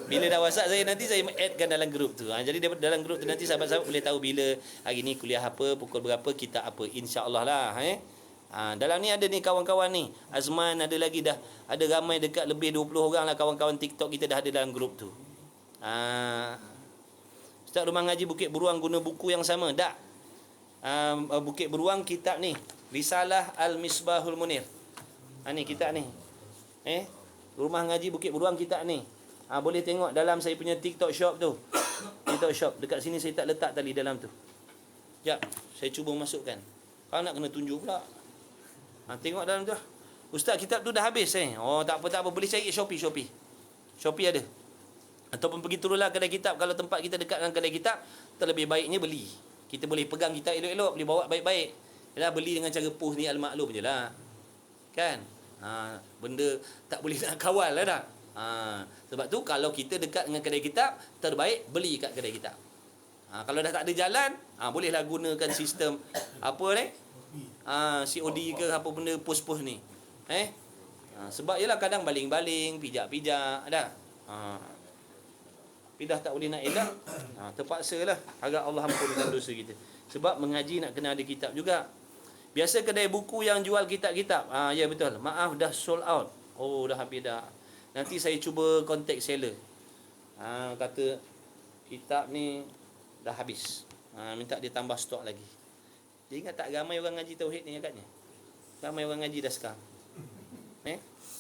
Bila dah WhatsApp saya, nanti saya addkan dalam grup tu. Jadi dalam grup tu nanti sahabat-sahabat boleh tahu bila hari ni kuliah apa, pukul berapa, kita apa. InsyaAllah lah. Dalam ni ada ni kawan-kawan ni. Azman ada lagi dah. Ada ramai dekat lebih 20 orang lah kawan-kawan TikTok kita dah ada dalam grup tu. Ustaz Rumah Ngaji Bukit Beruang guna buku yang sama? Tak. Bukit Beruang kitab ni. Risalah Al-Misbahul Munir. Ni kitab ni. Rumah Ngaji Bukit Beruang kitab ni. Boleh tengok dalam saya punya TikTok shop tu. TikTok shop. Dekat sini saya tak letak tali dalam tu. Sekejap. Saya cuba masukkan. Kalau nak kena tunjuk pula. Tengok dalam tu. Ustaz, kitab tu dah habis tak apa. Boleh cari Shopee. Shopee ada. Ataupun pergi turunlah kedai kitab. Kalau tempat kita dekat dengan kedai kitab, terlebih baiknya beli. Kita boleh pegang kitab elok-elok, boleh bawa baik-baik. Yalah, beli dengan cara post ni al-maklum je lah. Kan? Benda tak boleh nak kawal lah dah. Sebab tu kalau kita dekat dengan kedai kitab, terbaik beli kat kedai kitab. Kalau dah tak ada jalan, bolehlah gunakan sistem apa ni? COD ke apa benda post-post ni. Sebab ialah kadang baling-baling, pijak-pijak, ada. Ha. Tapi dah tak boleh nak elak, terpaksalah harap Allah ampunkan dosa kita. Sebab mengaji nak kena ada kitab juga. Biasa kedai buku yang jual kitab-kitab, ya betul, maaf dah sold out. Oh, dah habis dah. Nanti saya cuba contact seller. Kata kitab ni dah habis. Minta dia tambah stok lagi. Dia ingat tak ramai orang ngaji tauhid ni agaknya. Ramai orang ngaji dah sekarang.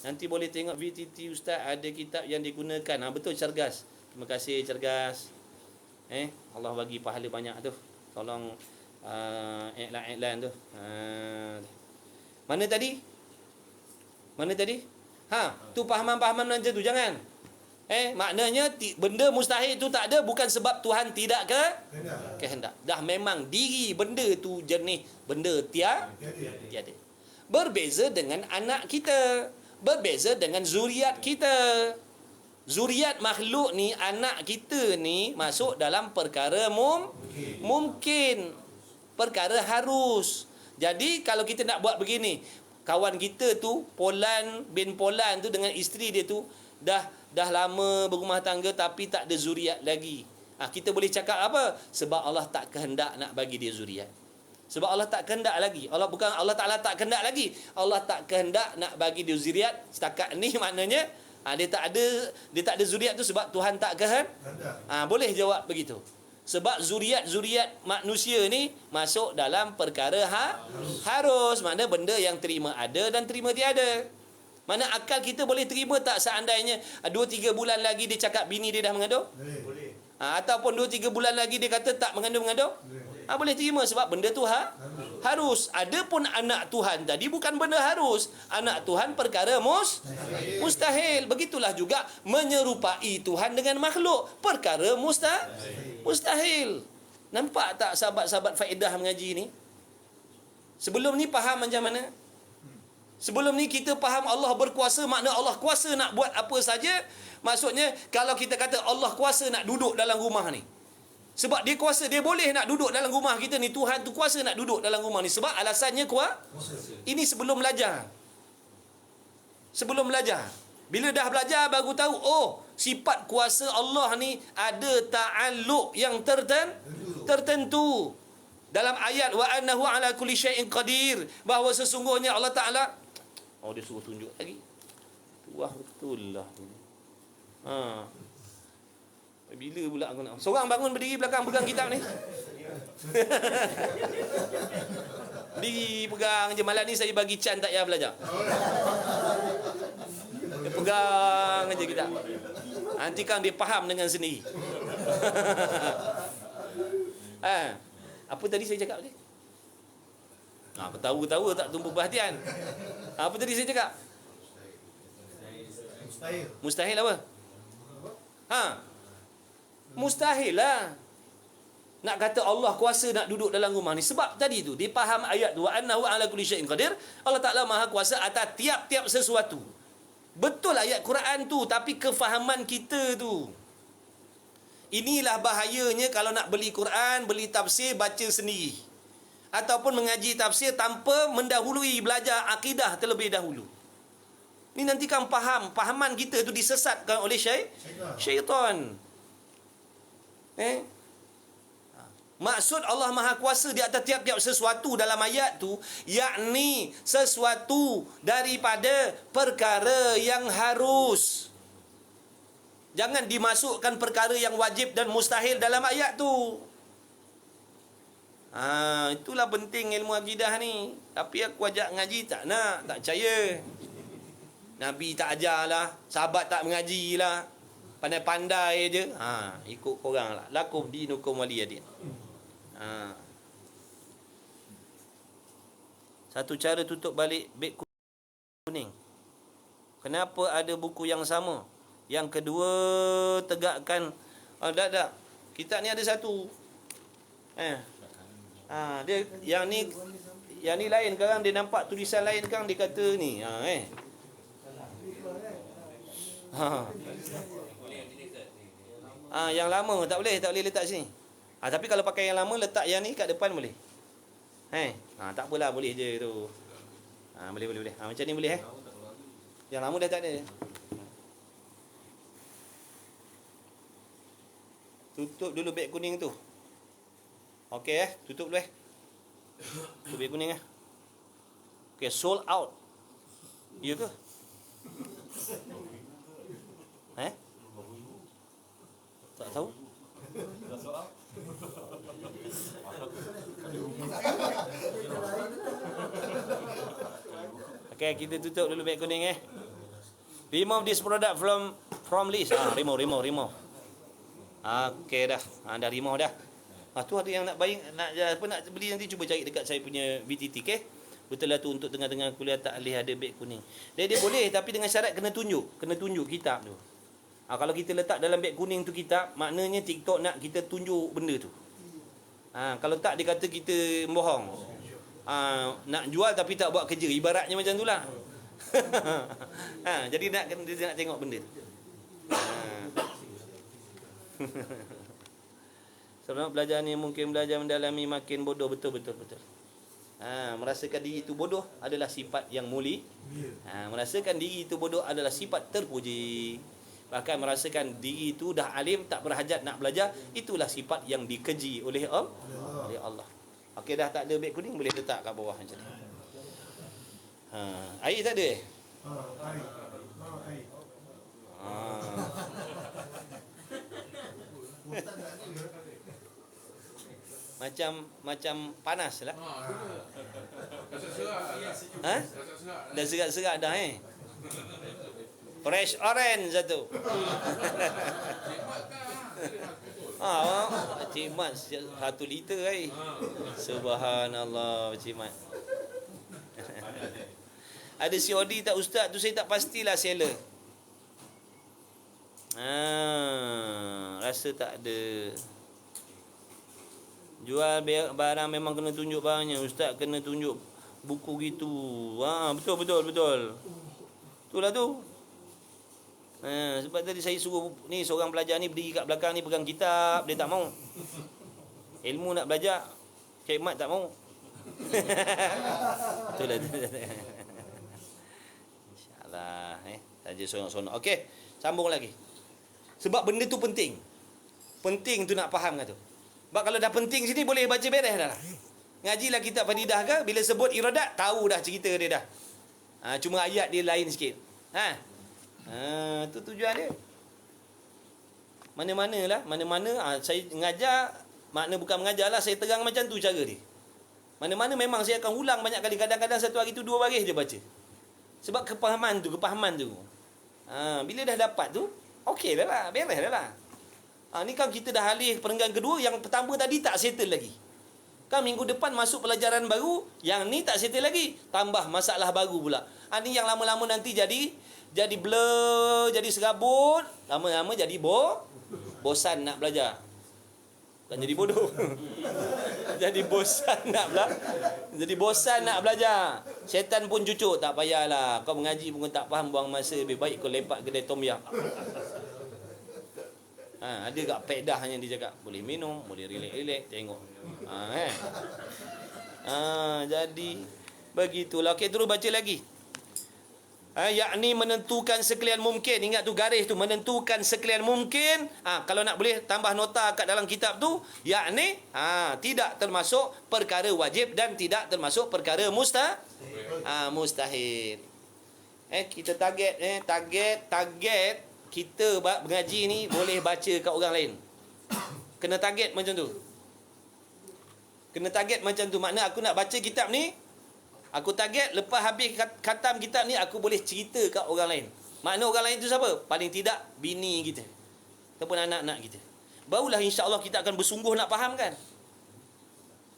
Nanti boleh tengok VTT Ustaz ada kitab yang digunakan. Betul, cergas. Terima kasih, cergas. Allah bagi pahala banyak tu. Tolong iklan tu. Mana tadi? Tu pahaman-pahaman macam tu jangan. Maknanya benda mustahil tu tak ada bukan sebab Tuhan tidak kehendak. Dah memang diri benda tu jenis benda tiada. Berbeza dengan anak kita, berbeza dengan zuriat kita. Zuriat makhluk ni, anak kita ni masuk dalam perkara mungkin, perkara harus. Jadi kalau kita nak buat begini, kawan kita tu Polan bin Polan tu dengan isteri dia tu dah lama berumah tangga tapi tak ada zuriat lagi. Kita boleh cakap apa? Sebab Allah tak kehendak nak bagi dia zuriat. Sebab Allah tak kehendak lagi. Allah Ta'ala tak kehendak lagi. Allah tak kehendak nak bagi dia zuriat. Setakat ni maknanya dia tak ada zuriat tu sebab Tuhan tak kehendak. Boleh jawab begitu. Sebab zuriat manusia ni masuk dalam perkara harus. Makna benda yang terima ada dan terima tiada. Mana akal kita boleh terima tak seandainya 2-3 bulan lagi dia cakap bini dia dah mengandung? Boleh. Ataupun 2-3 bulan lagi dia kata tak mengandung? Boleh terima sebab benda tu harus. Adapun anak Tuhan tadi bukan benda harus. Anak Tuhan perkara mustahil. Begitulah juga menyerupai Tuhan dengan makhluk. Perkara mustahil. Nampak tak sahabat-sahabat faedah mengaji ni? Sebelum ni faham macam mana? Sebelum ni kita faham Allah berkuasa, makna Allah kuasa nak buat apa saja. Maksudnya kalau kita kata Allah kuasa nak duduk dalam rumah ni, sebab dia kuasa, dia boleh nak duduk dalam rumah kita ni. Tuhan tu kuasa nak duduk dalam rumah ni sebab alasannya kuasa. Ini sebelum belajar. Bila dah belajar baru tahu, sifat kuasa Allah ni ada ta'alluq yang tertentu. Dalam ayat wa annahu ala kulli syai'in qadir, bahawa sesungguhnya Allah Ta'ala, dia suruh tunjuk lagi. Wah, betul lah. Bila pula aku nak seorang bangun berdiri belakang pegang kitab ni. Berdiri pegang je. Malam ni saya bagi can tak payah belajar. Dia pegang aja kitab. Nanti kan dia faham dengan sendiri. Apa tadi saya cakap tadi? Ketawa-ketawa tak tumpu perhatian. Apa tadi saya cakap? Mustahil apa? Mustahil lah nak kata Allah kuasa nak duduk dalam rumah ni. Sebab tadi tu dia faham ayat tu, wa annahu ala kulli syai'in qadir. Allah Ta'ala maha kuasa atas tiap-tiap sesuatu. Betul ayat Quran tu, tapi kefahaman kita tu. Inilah bahayanya kalau nak beli Quran, beli tafsir, baca sendiri. Ataupun mengaji tafsir tanpa mendahului belajar akidah terlebih dahulu. Ni nanti kan fahaman kita tu disesatkan oleh syaitan. Maksud Allah Maha Kuasa di atas tiap-tiap sesuatu dalam ayat tu, yakni sesuatu daripada perkara yang harus. Jangan dimasukkan perkara yang wajib dan mustahil dalam ayat tu. Itulah penting ilmu akidah ni. Tapi aku ajak ngaji tak nak, tak percaya. Nabi tak ajar lah, sahabat tak mengaji lah, pandai-pandai je. Ikut korang lah. Lakum dinukum waliyadin. Satu cara tutup balik beg kuning. Kenapa ada buku yang sama? Yang kedua tegakkan. Tak. Kitab ni ada satu. Dia yang ni lain. Sekarang dia nampak tulisan lain kan, dia kata ni. Yang lama tak boleh letak sini. Tapi kalau pakai yang lama letak yang ni kat depan boleh. Tak apalah, boleh je tu. Boleh. Macam ni boleh Yang lama dah tak ada. Tutup dulu beg kuning tu. Okey tutup dulu tu beg kuning Okey, sold out. Ya ke? Tak tahu. Okey, kita tutup dulu beg kuning Remove this product from list. Remove. Okey dah. Dah remove dah. Tu ada yang nak nak beli nanti cuba cari dekat saya punya VTT Betul lah tu untuk tengah-tengah kuliah taklih ada beg kuning. Dia boleh tapi dengan syarat kena tunjuk kitab tu. Kalau kita letak dalam beg kuning tu kitab, maknanya TikTok nak kita tunjuk benda tu. Kalau tak dia kata kita bohong. Nak jual tapi tak buat kerja, ibaratnya macam tu lah. Jadi dia nak tengok benda tu. Sebab belajar ni mungkin belajar mendalami makin bodoh. Betul. Merasakan diri itu bodoh adalah sifat yang mulia. Merasakan diri itu bodoh adalah sifat terpuji. Bahkan merasakan diri itu dah alim, tak berhajat nak belajar, itulah sifat yang dikeji oleh Allah. Okey dah tak ada beg kuning, boleh letak kat bawah macam ni. Air tak ada? Air. Macam panas lah. Dah serak-serak dah Fresh orange satu. Cik Mat 1 liter Subhanallah Cik Mat. Ada COD tak ustaz tu, saya tak pastilah seller. Rasa tak ada. Jual barang memang kena tunjuk barangnya. Ustaz kena tunjuk buku gitu. Betul. Itulah tu. Sebab tadi saya suruh ni seorang pelajar ni berdiri kat belakang ni pegang kitab, dia tak mau. Ilmu nak belajar, Cik Mat tak mau. Itulah tu. InsyaAllah saja sonok-sonok. Okey, sambung lagi. Sebab benda tu penting. Penting tu nak faham kan tu. Sebab kalau dah penting sini boleh baca beres dah lah. Ngajilah kitab Fadidah ke, bila sebut iradat tahu dah cerita dia dah. Cuma ayat dia lain sikit. Tu tujuan dia. Mana-mana saya mengajar, makna bukan mengajar lah, saya terang macam tu cara dia. Mana-mana memang saya akan ulang banyak kali. Kadang-kadang satu hari tu 2 baris je baca. Sebab kepahaman tu. Bila dah dapat tu, okey dah lah, beres dah lah. Ni kan kita dah alih perenggan kedua, yang pertama tadi tak settle lagi. Kan minggu depan masuk pelajaran baru, yang ni tak settle lagi, tambah masalah baru pula. Ni yang lama-lama nanti jadi blur, jadi serabut, lama-lama jadi bosan nak belajar. Bukan jadi bodoh. Jadi bosan nak belajar. Syaitan pun cucuk, tak payahlah. Kau mengaji pun tak faham, buang masa, lebih baik kau lepak kedai tom yam. Ada kat pedahnya dia cakap, boleh minum, boleh relax-relax, tengok. Jadi begitulah. Okey, terus baca lagi. Yakni menentukan sekalian mungkin. Ingat tu garis tu, menentukan sekalian mungkin. Kalau nak boleh tambah nota kat dalam kitab tu, yakni tidak termasuk perkara wajib dan tidak termasuk perkara mustahil. Kita target kita mengaji ni boleh baca kat orang lain. Kena target macam tu. Makna aku nak baca kitab ni, aku target lepas habis khatam kitab ni aku boleh cerita kat orang lain. Makna orang lain tu siapa? Paling tidak bini kita ataupun anak-anak kita. Barulah insya-Allah kita akan bersungguh nak faham kan.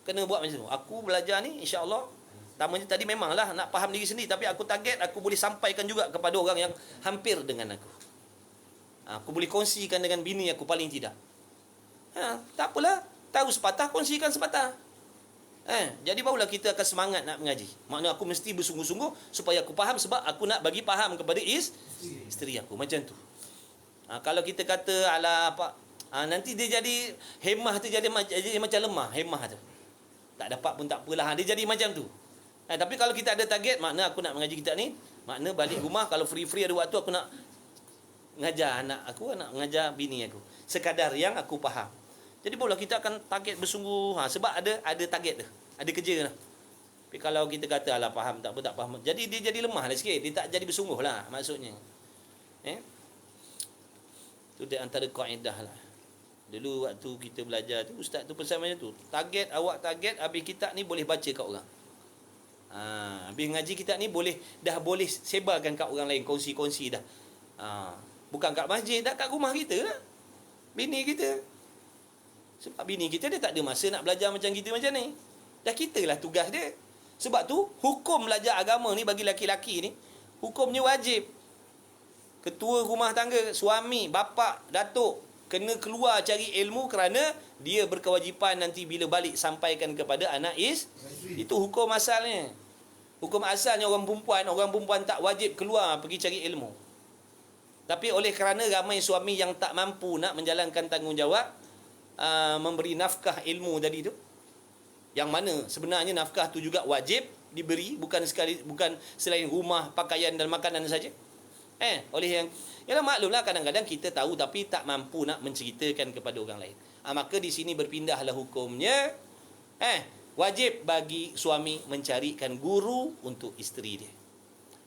Kena buat macam tu. Aku belajar ni insya-Allah, tamanya tadi memanglah nak faham diri sendiri, tapi aku target aku boleh sampaikan juga kepada orang yang hampir dengan aku. Aku boleh kongsikan dengan bini aku paling tidak. Tak apalah, tahu sepatah, kongsikan sepatah. Jadi barulah kita akan semangat nak mengaji. Makna aku mesti bersungguh-sungguh supaya aku faham, sebab aku nak bagi faham kepada isteri aku. Macam tu. Kalau kita kata nanti dia jadi hemah tu jadi macam lemah, hemah tu. Tak dapat pun tak apalah. Dia jadi macam tu. Tapi kalau kita ada target, makna aku nak mengaji kitab ni, Makna balik rumah kalau free-free ada waktu aku nak ngajar anak aku, nak ngajar bini aku. Sekadar yang aku faham. Jadi boleh kita akan target bersungguh. Sebab ada target tu. Ada kerja lah. Tapi kalau kita kata alah faham tak apa tak faham. Jadi dia jadi lemah lah sikit. Dia tak jadi bersungguh lah maksudnya. Tu dia antara kaedah lah. Dulu waktu kita belajar tu ustaz tu pesan macam tu. Target awak target habis kitab ni boleh baca kat orang. Habis ngaji kitab ni dah boleh sebarkan kat orang lain, kongsi-kongsi dah. Bukan kat masjid, dah kat rumah kita lah. Bini kita. Sebab bini kita dia tak ada masa nak belajar macam kita macam ni. Dah kita lah tugas dia. Sebab tu hukum belajar agama ni bagi laki-laki ni hukumnya wajib. Ketua rumah tangga, suami, bapa, datuk kena keluar cari ilmu kerana dia berkewajipan nanti bila balik sampaikan kepada anak itu hukum asalnya. Hukum asalnya orang perempuan tak wajib keluar pergi cari ilmu. Tapi oleh kerana ramai suami yang tak mampu nak menjalankan tanggungjawab memberi nafkah ilmu tadi tu, yang mana sebenarnya nafkah tu juga wajib diberi, bukan selain rumah, pakaian dan makanan saja. Oleh yang yalah maklumlah kadang-kadang kita tahu tapi tak mampu nak menceritakan kepada orang lain. Maka di sini berpindahlah hukumnya. Wajib bagi suami mencarikan guru untuk isteri dia.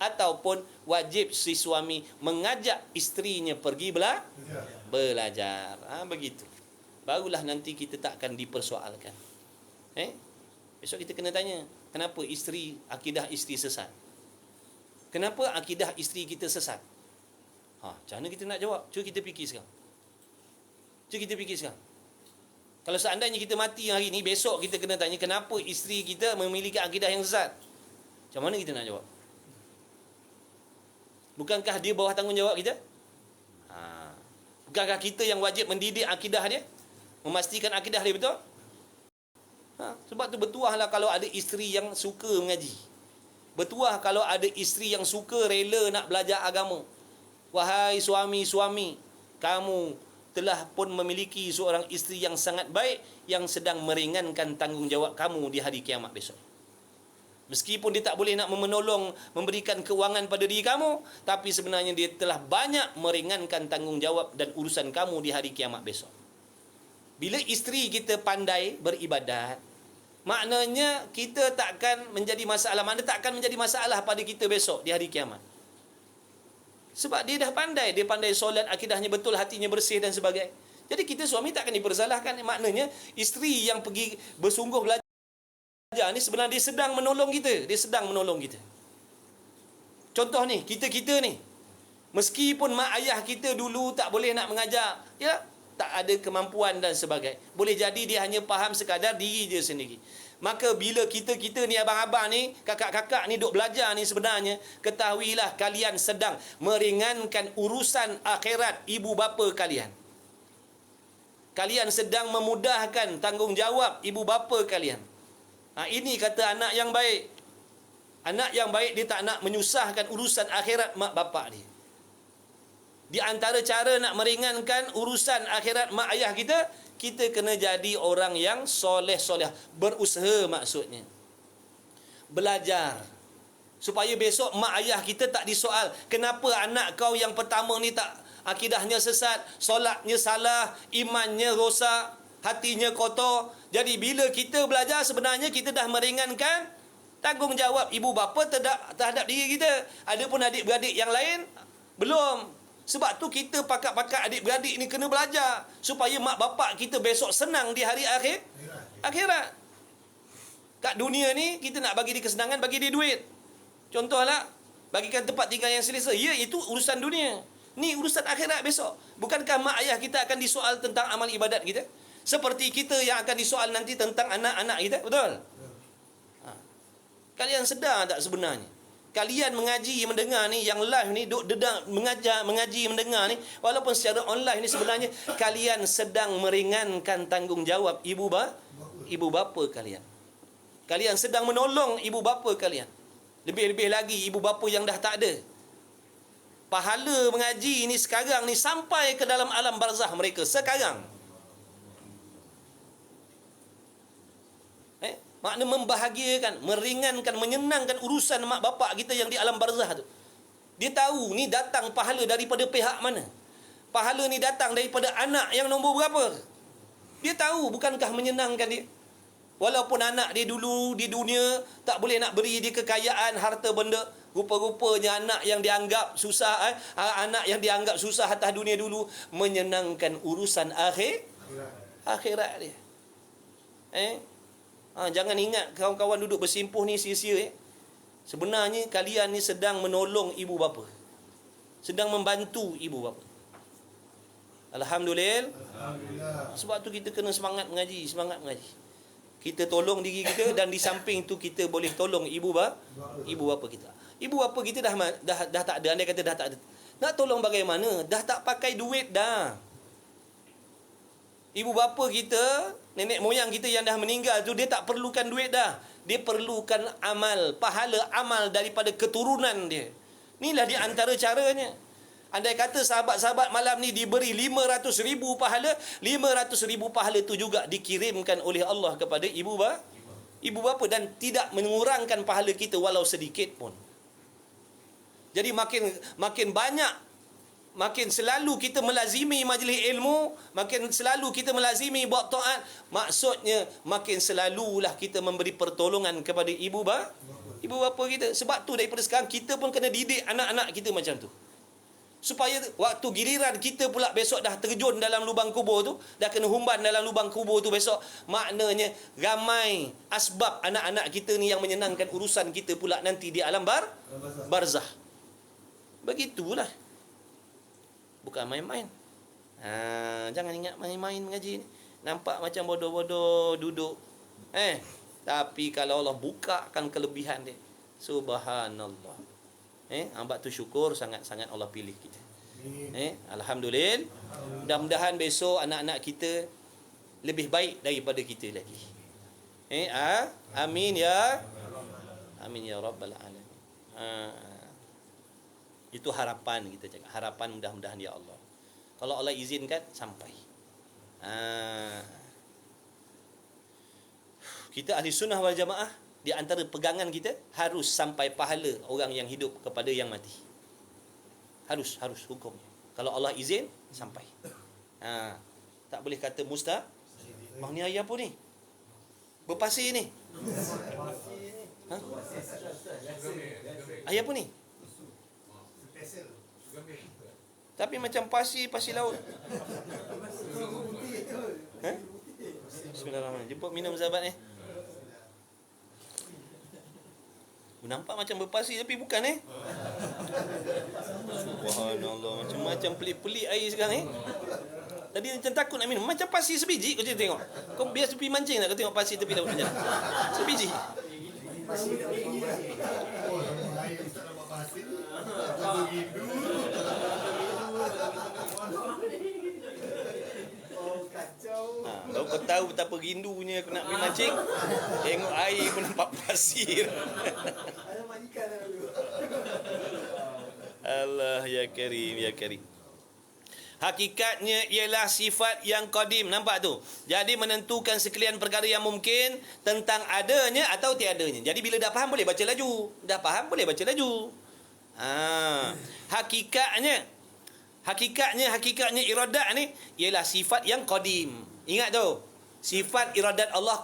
Ataupun wajib si suami mengajak isterinya pergi belajar. Begitu. Barulah nanti kita tak akan dipersoalkan. Besok kita kena tanya, kenapa akidah isteri sesat? Kenapa akidah isteri kita sesat? Macam mana kita nak jawab? Cuba kita fikir sekarang. Kalau seandainya kita mati hari ni, besok kita kena tanya kenapa isteri kita memiliki akidah yang sesat. Macam mana kita nak jawab? Bukankah dia bawah tanggungjawab kita? Bukankah kita yang wajib mendidik akidah dia? Memastikan akidah dia betul? Sebab tu bertuahlah kalau ada isteri yang suka mengaji. Bertuah kalau ada isteri yang suka rela nak belajar agama. Wahai suami-suami, kamu telah pun memiliki seorang isteri yang sangat baik yang sedang meringankan tanggungjawab kamu di hari kiamat besok. Meskipun dia tak boleh nak menolong, memberikan kewangan pada diri kamu, tapi sebenarnya dia telah banyak meringankan tanggungjawab dan urusan kamu di hari kiamat besok. Bila isteri kita pandai beribadat, maknanya kita takkan menjadi masalah. Maknanya takkan menjadi masalah pada kita besok di hari kiamat. Sebab dia dah pandai. Dia pandai solat, akidahnya betul, hatinya bersih dan sebagainya. Jadi kita suami tak akan dipersalahkan. Maknanya isteri yang pergi bersungguh belajar ni sebenarnya dia sedang menolong kita. Dia sedang menolong kita. Contoh ni, kita ni. Meskipun mak ayah kita dulu tak boleh nak mengajar, tak ada kemampuan dan sebagainya. Boleh jadi dia hanya faham sekadar diri dia sendiri. Maka bila kita ni, abang-abang ni, kakak-kakak ni duk belajar ni sebenarnya, ketahuilah kalian sedang meringankan urusan akhirat ibu bapa kalian. Kalian sedang memudahkan tanggungjawab ibu bapa kalian. Ini kata anak yang baik. Anak yang baik dia tak nak menyusahkan urusan akhirat mak bapak dia. Di antara cara nak meringankan urusan akhirat mak ayah kita kena jadi orang yang soleh-soleh. Berusaha maksudnya. Belajar. Supaya besok mak ayah kita tak disoal. Kenapa anak kau yang pertama ni tak akidahnya sesat, solatnya salah, imannya rosak, hatinya kotor. Jadi bila kita belajar sebenarnya kita dah meringankan tanggungjawab ibu bapa terhadap diri kita. Adapun adik-beradik yang lain, belum. Sebab tu kita pakat-pakat adik-beradik ni kena belajar supaya mak bapak kita besok senang di hari akhirat. Kat dunia ni kita nak bagi dia kesenangan, bagi dia duit. Contohlah, bagikan tempat tinggal yang selesa. Ya, itu urusan dunia. Ni urusan akhirat besok. Bukankah mak ayah kita akan disoal tentang amal ibadat kita? Seperti kita yang akan disoal nanti tentang anak-anak kita. Betul? Kalian sedar tak sebenarnya? Kalian mengaji, mendengar ni, yang live ni, duk dedang mengaji, mendengar ni, walaupun secara online ni sebenarnya kalian sedang meringankan tanggungjawab ibu bapa kalian. Kalian sedang menolong ibu bapa kalian. Lebih-lebih lagi ibu bapa yang dah tak ada. Pahala mengaji ni sekarang ni sampai ke dalam alam barzah mereka sekarang. Makna membahagiakan, meringankan, menyenangkan urusan mak bapak kita yang di alam barzah tu. Dia tahu ni datang pahala daripada pihak mana. Pahala ni datang daripada anak yang nombor berapa. Dia tahu, bukankah menyenangkan dia? Walaupun anak dia dulu di dunia tak boleh nak beri dia kekayaan, harta benda, rupa-rupanya anak yang dianggap susah, anak yang dianggap susah atas dunia dulu menyenangkan urusan akhirat dia. Jangan ingat kawan-kawan duduk bersimpuh ni sia-sia. Sebenarnya kalian ni sedang menolong ibu bapa, sedang membantu ibu bapa. Alhamdulillah. Sebab tu kita kena semangat mengaji. Kita tolong diri kita, dan di samping tu kita boleh tolong ibu bapa kita. Ibu bapa kita dah tak ada, andai kata dah tak ada. Nak tolong bagaimana? Dah tak pakai duit dah. Ibu bapa kita, nenek moyang kita yang dah meninggal tu, dia tak perlukan duit dah. Dia perlukan amal, pahala amal daripada keturunan dia. Inilah di antara caranya. Andai kata sahabat-sahabat malam ni diberi 500,000 pahala, 500,000 pahala tu juga dikirimkan oleh Allah kepada ibu bapa, dan tidak mengurangkan pahala kita walau sedikit pun. Jadi makin banyak, makin selalu kita melazimi majlis ilmu, makin selalu kita melazimi buat taat, maksudnya makin selalulah kita memberi pertolongan kepada ibu bapa kita. Sebab tu daripada sekarang kita pun kena didik anak-anak kita macam tu. Supaya waktu giliran kita pula besok dah terjun dalam lubang kubur tu, dah kena humban dalam lubang kubur tu besok, maknanya ramai asbab anak-anak kita ni yang menyenangkan urusan kita pula nanti di alam barzah. Begitulah. Bukan main-main. Jangan ingat main-main mengaji ni. Nampak macam bodoh-bodoh duduk. Tapi kalau Allah bukakan kelebihan dia, subhanallah. Hamba tu syukur sangat-sangat Allah pilih kita. Alhamdulillah. Mudah-mudahan besok anak-anak kita lebih baik daripada kita lagi. Amin ya rabbal alamin. Itu harapan kita cakap. Harapan mudah-mudahan ya Allah. Kalau Allah izinkan sampai. Kita ahli sunnah wal jamaah, di antara pegangan kita harus sampai pahala orang yang hidup kepada yang mati. Harus hukumnya. Kalau Allah izin sampai. Tak boleh kata mustahil. Bang ni ayah apa ni? Berpasir ni. Ayah apa ni? Tapi macam pasir laut. Bismillahirrahmanirrahim. Jemput minum sahabat ni. Nampak macam berpasir tapi bukan Subhanallah, macam-macam pelik-pelik air sekarang Tadi macam takut nak minum, macam pasir sebiji kau tengok. Kau biasa pergi mancing tak kau tengok pasir tepi laut macam sebiji. Kalau kau tahu betapa rindunya aku nak pergi mancing, tengok air pun nampak pasir. Allah ya karim, ya karim. Hakikatnya ialah sifat yang qadim. Nampak tu? Jadi menentukan sekalian perkara yang mungkin tentang adanya atau tiadanya. Jadi bila dah faham boleh baca laju. Dah faham boleh baca laju. Hakikatnya iradat ni ialah sifat yang qadim. Ingat tu. Sifat iradat Allah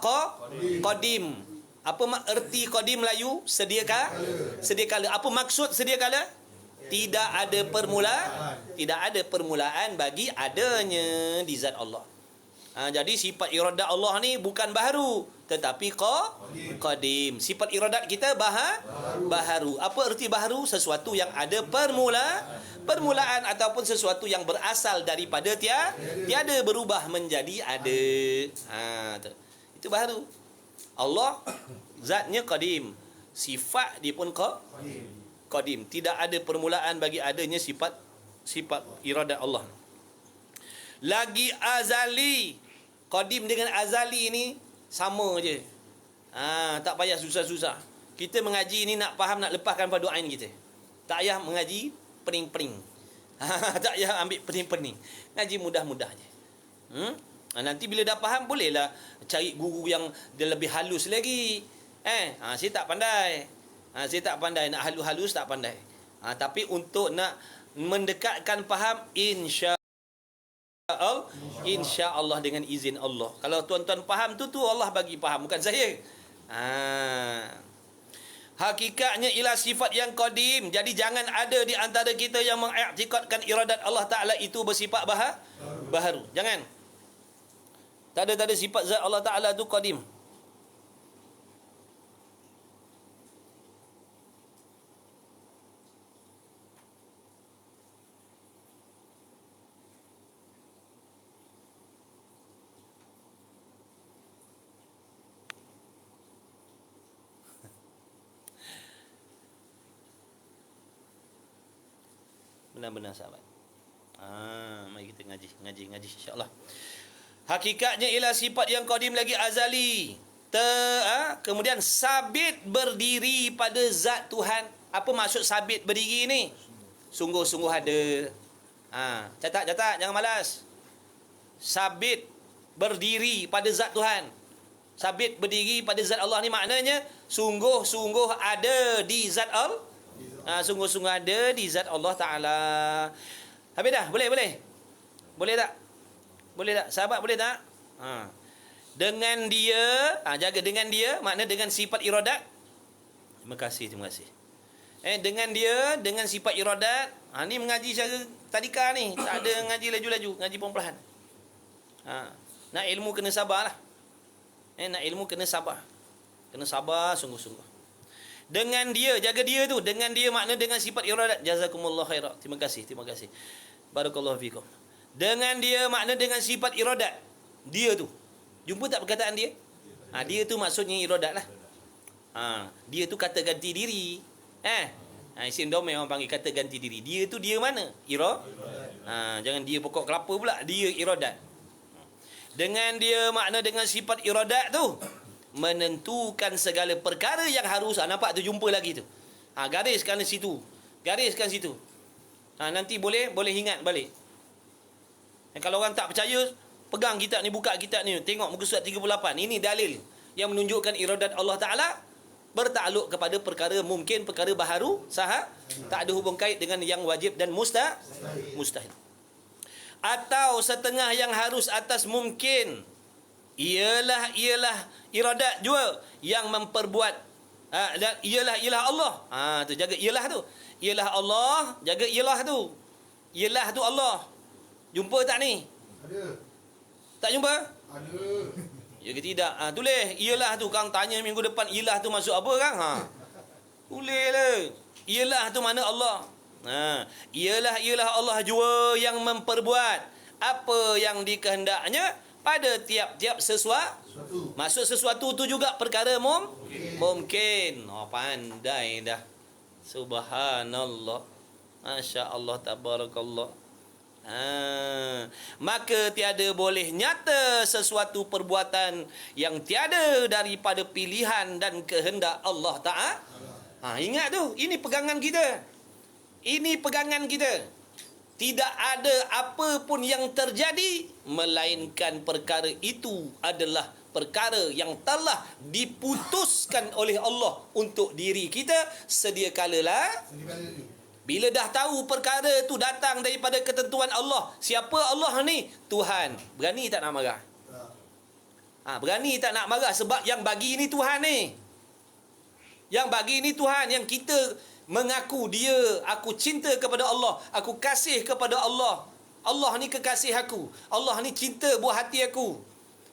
qadim. Apa erti qadim Melayu? Sedia kala. Apa maksud sedia kala? Tidak ada permulaan bagi adanya di zat Allah. Jadi sifat iradat Allah ni bukan baharu, tetapi qadim. Sifat iradat kita baharu. Apa erti baharu? Sesuatu yang ada permulaan ataupun sesuatu yang berasal daripada tiada berubah menjadi ada. Itu baharu. Allah zatnya qadim. Sifat dia pun qadim. Tidak ada permulaan bagi adanya sifat iradat Allah. Lagi azali. Qadim dengan azali ni sama je. Tak payah susah-susah. Kita mengaji ni nak faham, nak lepaskan fardu ain kita. Tak payah mengaji pening-pening. Tak payah ambil pening-pening. Ngaji mudah-mudah je. Nanti bila dah faham, bolehlah cari guru yang dia lebih halus lagi. Saya tak pandai. Nak halus-halus tak pandai. Tapi untuk nak mendekatkan faham, insya Allah dengan izin Allah. Kalau tuan-tuan faham tu Allah bagi faham, bukan saya. Hakikatnya ialah sifat yang qadim. Jadi jangan ada di antara kita yang mengiktikadkan iradat Allah Ta'ala itu bersifat baharu. Jangan. Tak ada sifat zat Allah Ta'ala tu qadim. Benar-benar sahabat. Mari kita ngaji insya-Allah. Hakikatnya ialah sifat yang qadim lagi azali. Kemudian sabit berdiri pada zat Tuhan. Apa maksud sabit berdiri ni? Sungguh-sungguh ada. Catat, jangan malas. Sabit berdiri pada zat Tuhan. Sabit berdiri pada zat Allah ni maknanya sungguh-sungguh ada di zat Allah. Sungguh-sungguh ada di zat Allah Ta'ala. Habis dah? Boleh tak? Boleh tak? Sahabat boleh tak? Dengan dia, jaga dengan dia, makna dengan sifat iradat. Terima kasih. Dengan dia, dengan sifat iradat. Ni mengaji secara tadika ni. Tak ada ngaji laju-laju, ngaji perlahan. Nak ilmu kena sabar lah. Nak ilmu kena sabar. Kena sabar sungguh-sungguh. Dengan dia, jaga dia tu. Dengan dia makna dengan sifat iradat. Jazakumullah khairan. Terima kasih. Barakallahu fikum. Dengan dia makna dengan sifat iradat. Dia tu. Jumpa tak perkataan dia? Dia tu maksudnya iradat lah. Dia tu kata ganti diri. Isim domain orang panggil kata ganti diri. Dia tu dia mana? Jangan dia pokok kelapa pula. Dia iradat. Dengan dia makna dengan sifat iradat tu menentukan segala perkara yang harus. Nampak tu, jumpa lagi tu. Gariskan situ. Nanti boleh ingat balik. Kalau orang tak percaya, pegang kitab ni, buka kitab ni, tengok muka surat 38. Ini dalil yang menunjukkan iradat Allah Ta'ala bertakluk kepada perkara mungkin, perkara baharu, tak ada hubung kait dengan yang wajib dan mustahil. Atau setengah yang harus atas mungkin. Ialah iradat juga yang memperbuat. Ialah Allah. Tu jaga ialah tu. Ialah Allah, jaga ialah tu. Ialah tu Allah. Jumpa tak ni? Ada. Tak jumpa? Ada. Ya ke tidak? Tulis ialah tu. Kang tanya minggu depan ialah tu masuk apa kang? Tulis lah. Ialah tu mana Allah? Ialah Allah juga yang memperbuat apa yang dikehendaknya pada tiap-tiap sesuatu. Maksud sesuatu tu juga perkara mungkin. Pandai dah. Subhanallah. Masya Allah, tabarakallah. Maka tiada boleh nyata sesuatu perbuatan yang tiada daripada pilihan dan kehendak Allah Ta'ala. Ingat tu, ini pegangan kita. Tidak ada apa pun yang terjadi melainkan perkara itu adalah perkara yang telah diputuskan oleh Allah untuk diri kita sedia kala lah. Bila dah tahu perkara itu datang daripada ketentuan Allah. Siapa Allah ni? Tuhan. Berani tak nak marah? Berani tak nak marah sebab yang bagi ni Tuhan ni. Yang bagi ni Tuhan. Yang kita mengaku dia, aku cinta kepada Allah, aku kasih kepada Allah. Allah ni kekasih aku. Allah ni cinta buah hati aku.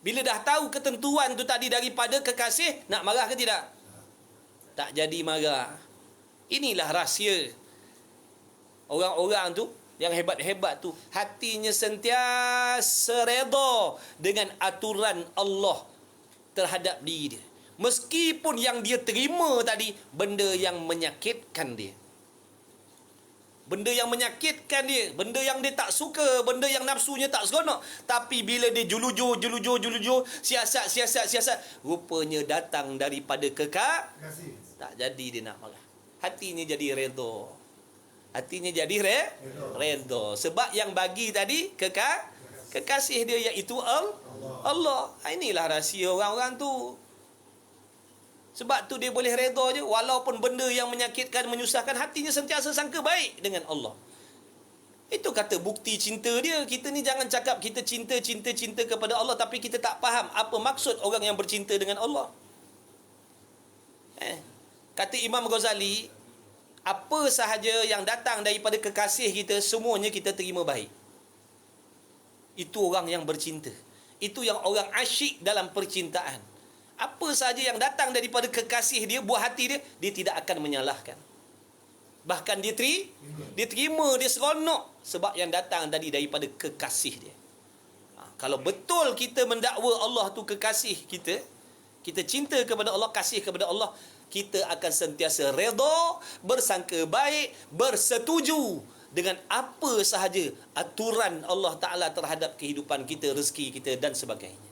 Bila dah tahu ketentuan tu tadi daripada kekasih, nak marah ke tidak? Tak jadi marah. Inilah rahsia. Orang-orang tu yang hebat-hebat tu hatinya sentiasa redha dengan aturan Allah terhadap diri dia. Meskipun yang dia terima tadi benda yang menyakitkan dia. Benda yang menyakitkan dia, benda yang dia tak suka, benda yang nafsunya tak seronok. Tapi bila dia julujur, siasat, rupanya datang daripada kekasih. Tak jadi dia nak marah. Hatinya jadi redha. Redha. Sebab yang bagi tadi kekasih dia iaitu Allah. Inilah rahsia orang-orang tu. Sebab tu dia boleh redha je, walaupun benda yang menyakitkan, menyusahkan, hatinya sentiasa sangka baik dengan Allah. Itu kata bukti cinta dia. Kita ni jangan cakap kita cinta kepada Allah, tapi kita tak faham apa maksud orang yang bercinta dengan Allah. Kata Imam Ghazali, apa sahaja yang datang daripada kekasih kita, semuanya kita terima baik. Itu orang yang bercinta. Itu yang orang asyik dalam percintaan. Apa sahaja yang datang daripada kekasih dia, buah hati dia, dia tidak akan menyalahkan. Bahkan dia terima, dia seronok sebab yang datang tadi daripada kekasih dia. Kalau betul kita mendakwa Allah tu kekasih kita, kita cinta kepada Allah, kasih kepada Allah, kita akan sentiasa redha, bersangka baik, bersetuju dengan apa sahaja aturan Allah Ta'ala terhadap kehidupan kita, rezeki kita dan sebagainya.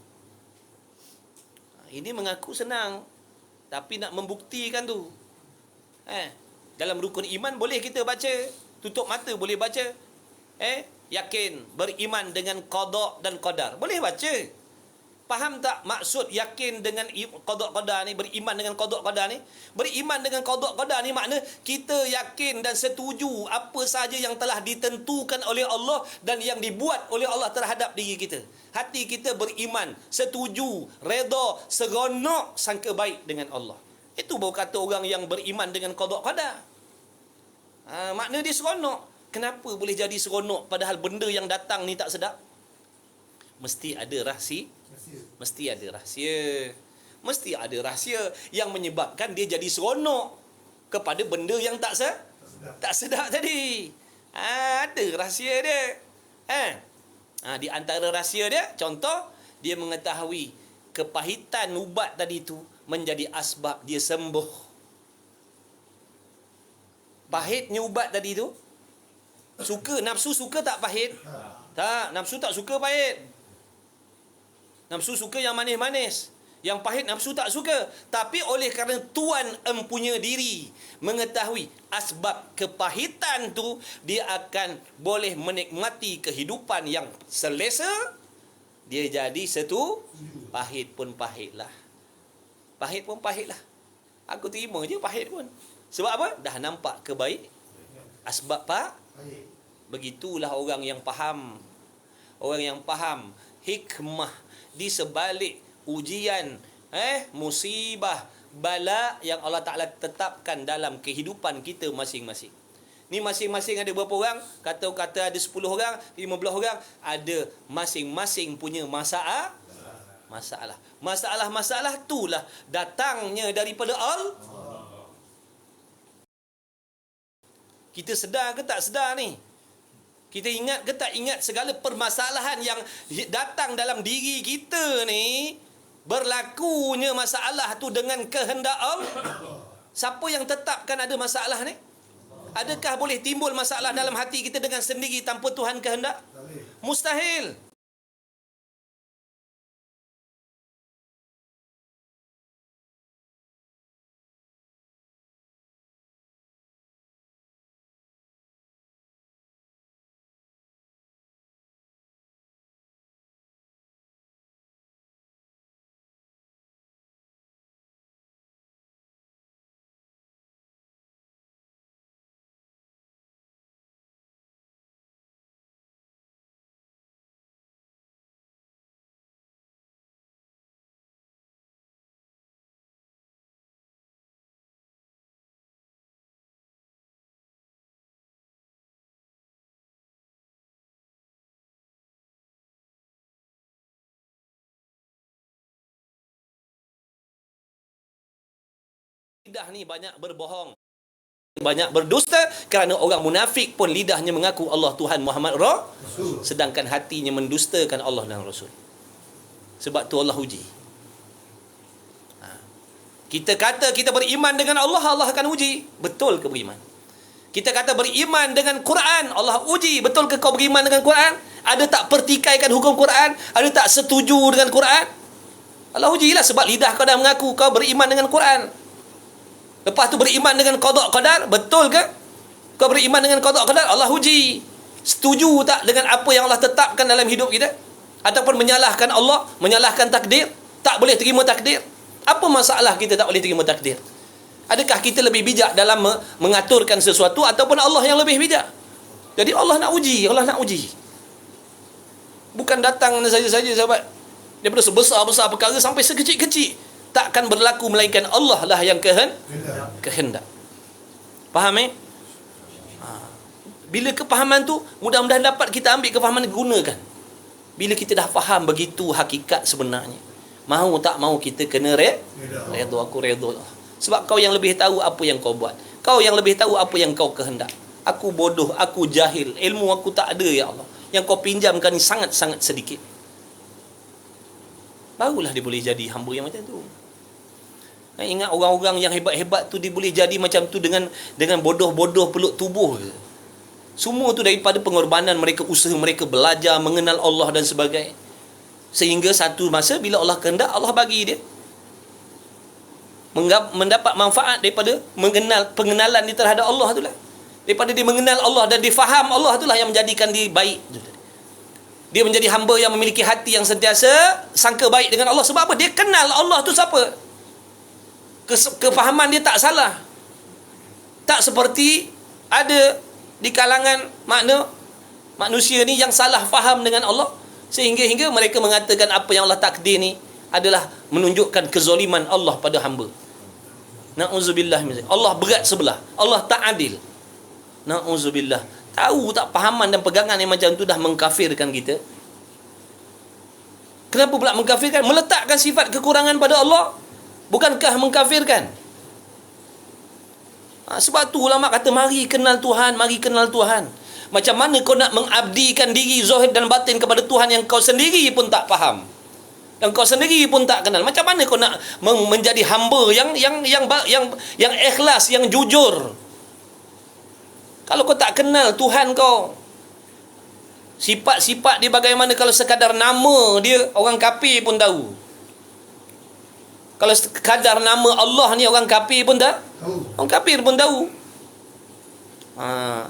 Ini mengaku senang, tapi nak membuktikan tu. Dalam rukun iman boleh kita baca, tutup mata boleh baca. Yakin, beriman dengan qada dan qadar. Boleh baca. Faham tak maksud yakin dengan qada qadar ni, beriman dengan qada qadar ni? Beriman dengan qada qadar ni makna kita yakin dan setuju apa sahaja yang telah ditentukan oleh Allah dan yang dibuat oleh Allah terhadap diri kita. Hati kita beriman, setuju, redha, seronok, sangka baik dengan Allah. Itu baru kata orang yang beriman dengan qada qadar. Makna dia seronok. Kenapa boleh jadi seronok padahal benda yang datang ni tak sedap? Mesti ada rahsia. Mesti ada rahsia yang menyebabkan dia jadi seronok kepada benda yang tak sedap tadi. Ada rahsia dia. Di antara rahsia dia, contoh, dia mengetahui kepahitan ubat tadi tu menjadi asbab dia sembuh. Pahitnya ubat tadi tu, nafsu suka tak pahit? Tak, nafsu tak suka pahit. Nafsu suka yang manis-manis. Yang pahit nafsu tak suka. Tapi oleh kerana Tuan empunya diri mengetahui asbab kepahitan tu, dia akan boleh menikmati kehidupan yang selesa. Dia jadi pahit pun pahitlah. Pahit pun pahitlah. Aku terima je pahit pun. Sebab apa? Dah nampak kebaik. Asbab begitulah orang yang faham. Orang yang faham hikmah di sebalik ujian, musibah, bala yang Allah Ta'ala tetapkan dalam kehidupan kita masing-masing. Ni masing-masing ada berapa orang? Kata ada 10 orang, 15 orang. Ada masing-masing punya masalah. Masalah itulah datangnya daripada Allah. Kita sedar ke tak sedar ni? Kita ingat ke tak ingat segala permasalahan yang datang dalam diri kita ni, berlakunya masalah tu dengan kehendak Allah. Siapa yang tetapkan ada masalah ni? Adakah boleh timbul masalah dalam hati kita dengan sendiri tanpa Tuhan kehendak? Mustahil. Lidah ni banyak berbohong, banyak berdusta, kerana orang munafik pun lidahnya mengaku Allah Tuhan, Muhammad Rasul, sedangkan hatinya mendustakan Allah dan Rasul. Sebab tu Allah uji. Kita kata kita beriman dengan Allah, Allah akan uji. Betul ke beriman? Kita kata beriman dengan Quran, Allah uji. Betul ke kau beriman dengan Quran? Ada tak pertikaikan hukum Quran? Ada tak setuju dengan Quran? Allah ujilah sebab lidah kau dah mengaku kau beriman dengan Quran. Lepas tu beriman dengan qada qadar, betul ke? Kau beriman dengan qada qadar, Allah uji. Setuju tak dengan apa yang Allah tetapkan dalam hidup kita? Ataupun menyalahkan Allah, menyalahkan takdir? Tak boleh terima takdir? Apa masalah kita tak boleh terima takdir? Adakah kita lebih bijak dalam mengaturkan sesuatu ataupun Allah yang lebih bijak? Jadi Allah nak uji, Bukan datang saja-saja sahabat. Daripada sebesar-besar perkara sampai sekecil-kecil, takkan berlaku melainkan Allah lah yang kehendak. Faham Bila kefahaman tu, mudah-mudahan dapat kita ambil kefahaman gunakan. Bila kita dah faham begitu hakikat sebenarnya, mau tak mau kita kena redha. Aku redha. Sebab kau yang lebih tahu apa yang kau buat. Kau yang lebih tahu apa yang kau kehendak. Aku bodoh, aku jahil, ilmu aku tak ada ya Allah. Yang kau pinjamkan ni sangat-sangat sedikit. Barulah dia boleh jadi hamba yang macam tu. Ingat orang-orang yang hebat-hebat tu dia boleh jadi macam tu dengan bodoh-bodoh peluk tubuh. Semua tu daripada pengorbanan mereka, usaha mereka belajar mengenal Allah dan sebagainya. Sehingga satu masa bila Allah kehendak, Allah bagi dia mendapat manfaat daripada pengenalan dia terhadap Allah itulah. Daripada dia mengenal Allah dan dia faham Allah itulah yang menjadikan dia baik. Dia menjadi hamba yang memiliki hati yang sentiasa sangka baik dengan Allah. Sebab apa? Dia kenal Allah tu siapa. Kefahaman dia tak salah. Tak seperti ada di kalangan manusia ni yang salah faham dengan Allah, sehingga mereka mengatakan apa yang Allah takdir ni adalah menunjukkan kezaliman Allah pada hamba. Na'udzubillah. Allah berat sebelah, Allah tak adil. Na'udzubillah. Tahu tak pahaman dan pegangan yang macam tu dah mengkafirkan kita. Kenapa pula mengkafirkan? Meletakkan sifat kekurangan pada Allah, bukankah mengkafirkan? Sebab tu ulama kata mari kenal Tuhan. Macam mana kau nak mengabdikan diri zahir dan batin kepada Tuhan yang kau sendiri pun tak faham, yang kau sendiri pun tak kenal? Macam mana kau nak menjadi hamba yang ikhlas, yang jujur, kalau kau tak kenal Tuhan kau? Sifat-sifat dia bagaimana, kalau sekadar nama dia orang kafir pun tahu. Kalau sekadar nama Allah ni orang kafir pun orang kafir pun tahu.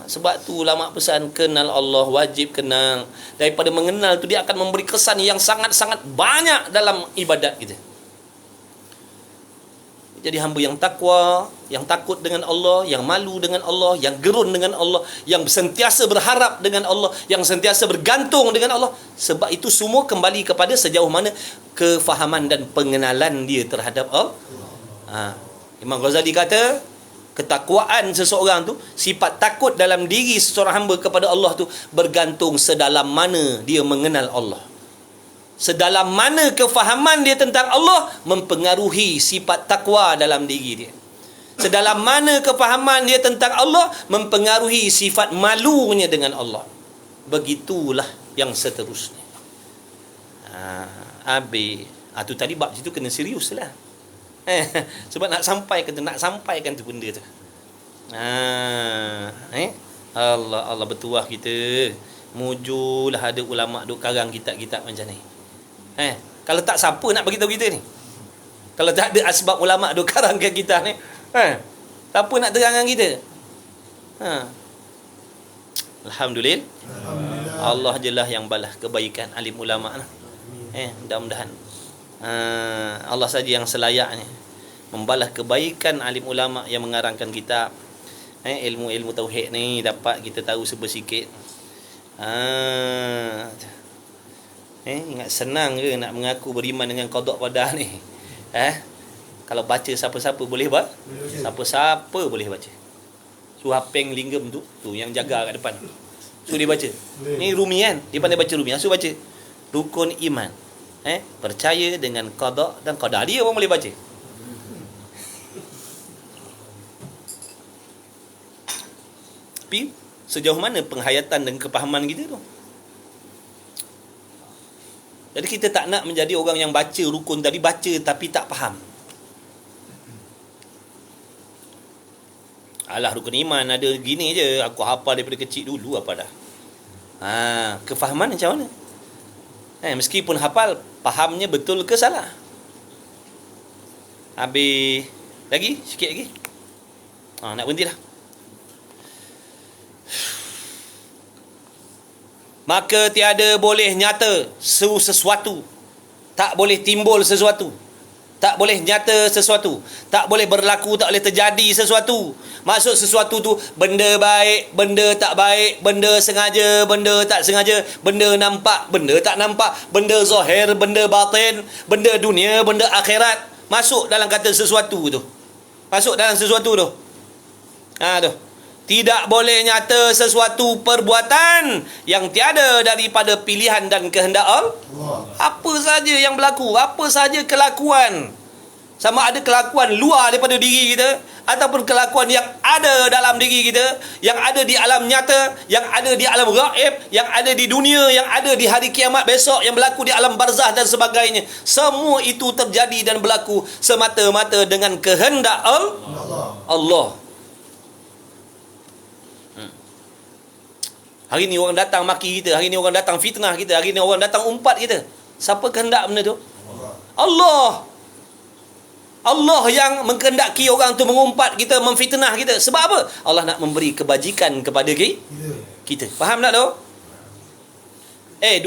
Sebab tu ulama pesan kenal Allah, wajib kenal. Daripada mengenal tu dia akan memberi kesan yang sangat-sangat banyak dalam ibadat kita. Jadi hamba yang takwa, yang takut dengan Allah, yang malu dengan Allah, yang gerun dengan Allah, yang sentiasa berharap dengan Allah, yang sentiasa bergantung dengan Allah. Sebab itu semua kembali kepada sejauh mana kefahaman dan pengenalan dia terhadap Allah. Imam Ghazali kata, ketakwaan seseorang tu, sifat takut dalam diri seseorang hamba kepada Allah tu bergantung sedalam mana dia mengenal Allah. Sedalam mana kefahaman dia tentang Allah mempengaruhi sifat takwa dalam diri dia. Sedalam mana kefahaman dia tentang Allah mempengaruhi sifat malunya dengan Allah. Begitulah yang seterusnya. Tu tadi bab situ kena serius lah. Sebab nak sampaikan tu benda tu. Allah bertuah kita. Mujulah ada ulama duk karang kitab-kitab macam ni. Kalau tak, siapa nak bagi tahu kita ni? Kalau tak ada asbab ulama duk karangkan kita ni, siapa nak terangkan kita? Alhamdulillah. Allah je lah yang balas kebaikan alim ulama lah. Mudah-mudahan Allah saja yang selayaknya membalas kebaikan alim ulama yang mengarangkan kitab. Ilmu-ilmu tauhid ni dapat kita tahu sebersikit. Ingat senang ke nak mengaku beriman dengan qada qadah ni? Kalau baca siapa-siapa boleh siapa-siapa boleh baca. Suhapeng Linggam tu yang jaga kat depan. Dia baca. Ni Rumi kan? Dia pandai baca Rumi. Baca rukun iman. Percaya dengan qada dan qadar. Dia orang boleh baca. Tapi sejauh mana penghayatan dan kepahaman kita tu? Jadi kita tak nak menjadi orang yang baca rukun tadi, baca tapi tak faham. Alah, rukun iman ada gini je, aku hafal daripada kecil dulu apa dah. Kefahaman macam mana? Meskipun hafal, fahamnya betul ke salah? Habis lagi sikit lagi. Nak berhenti dah. Maka tiada boleh nyata sesuatu, tak boleh timbul sesuatu Tak boleh nyata sesuatu, tak boleh berlaku, tak boleh terjadi sesuatu. Maksud sesuatu tu benda baik, benda tak baik, benda sengaja, benda tak sengaja, benda nampak, benda tak nampak, benda zahir, benda batin, benda dunia, benda akhirat. Masuk dalam kata sesuatu tu. Masuk dalam sesuatu tu. Tu. Tidak boleh nyata sesuatu perbuatan yang tiada daripada pilihan dan kehendak Allah. Apa saja yang berlaku, apa saja kelakuan, sama ada kelakuan luar daripada diri kita ataupun kelakuan yang ada dalam diri kita, yang ada di alam nyata, yang ada di alam gaib, yang ada di dunia, yang ada di hari kiamat besok, yang berlaku di alam barzah dan sebagainya. Semua itu terjadi dan berlaku semata-mata dengan kehendak Allah. Hari ni orang datang maki kita, hari ni orang datang fitnah kita, hari ni orang datang umpat kita. Siapa kehendak benda tu? Allah. Allah yang mengkehendaki orang tu mengumpat kita, memfitnah kita. Sebab apa? Allah nak memberi kebajikan kepada kita. Faham tak tu?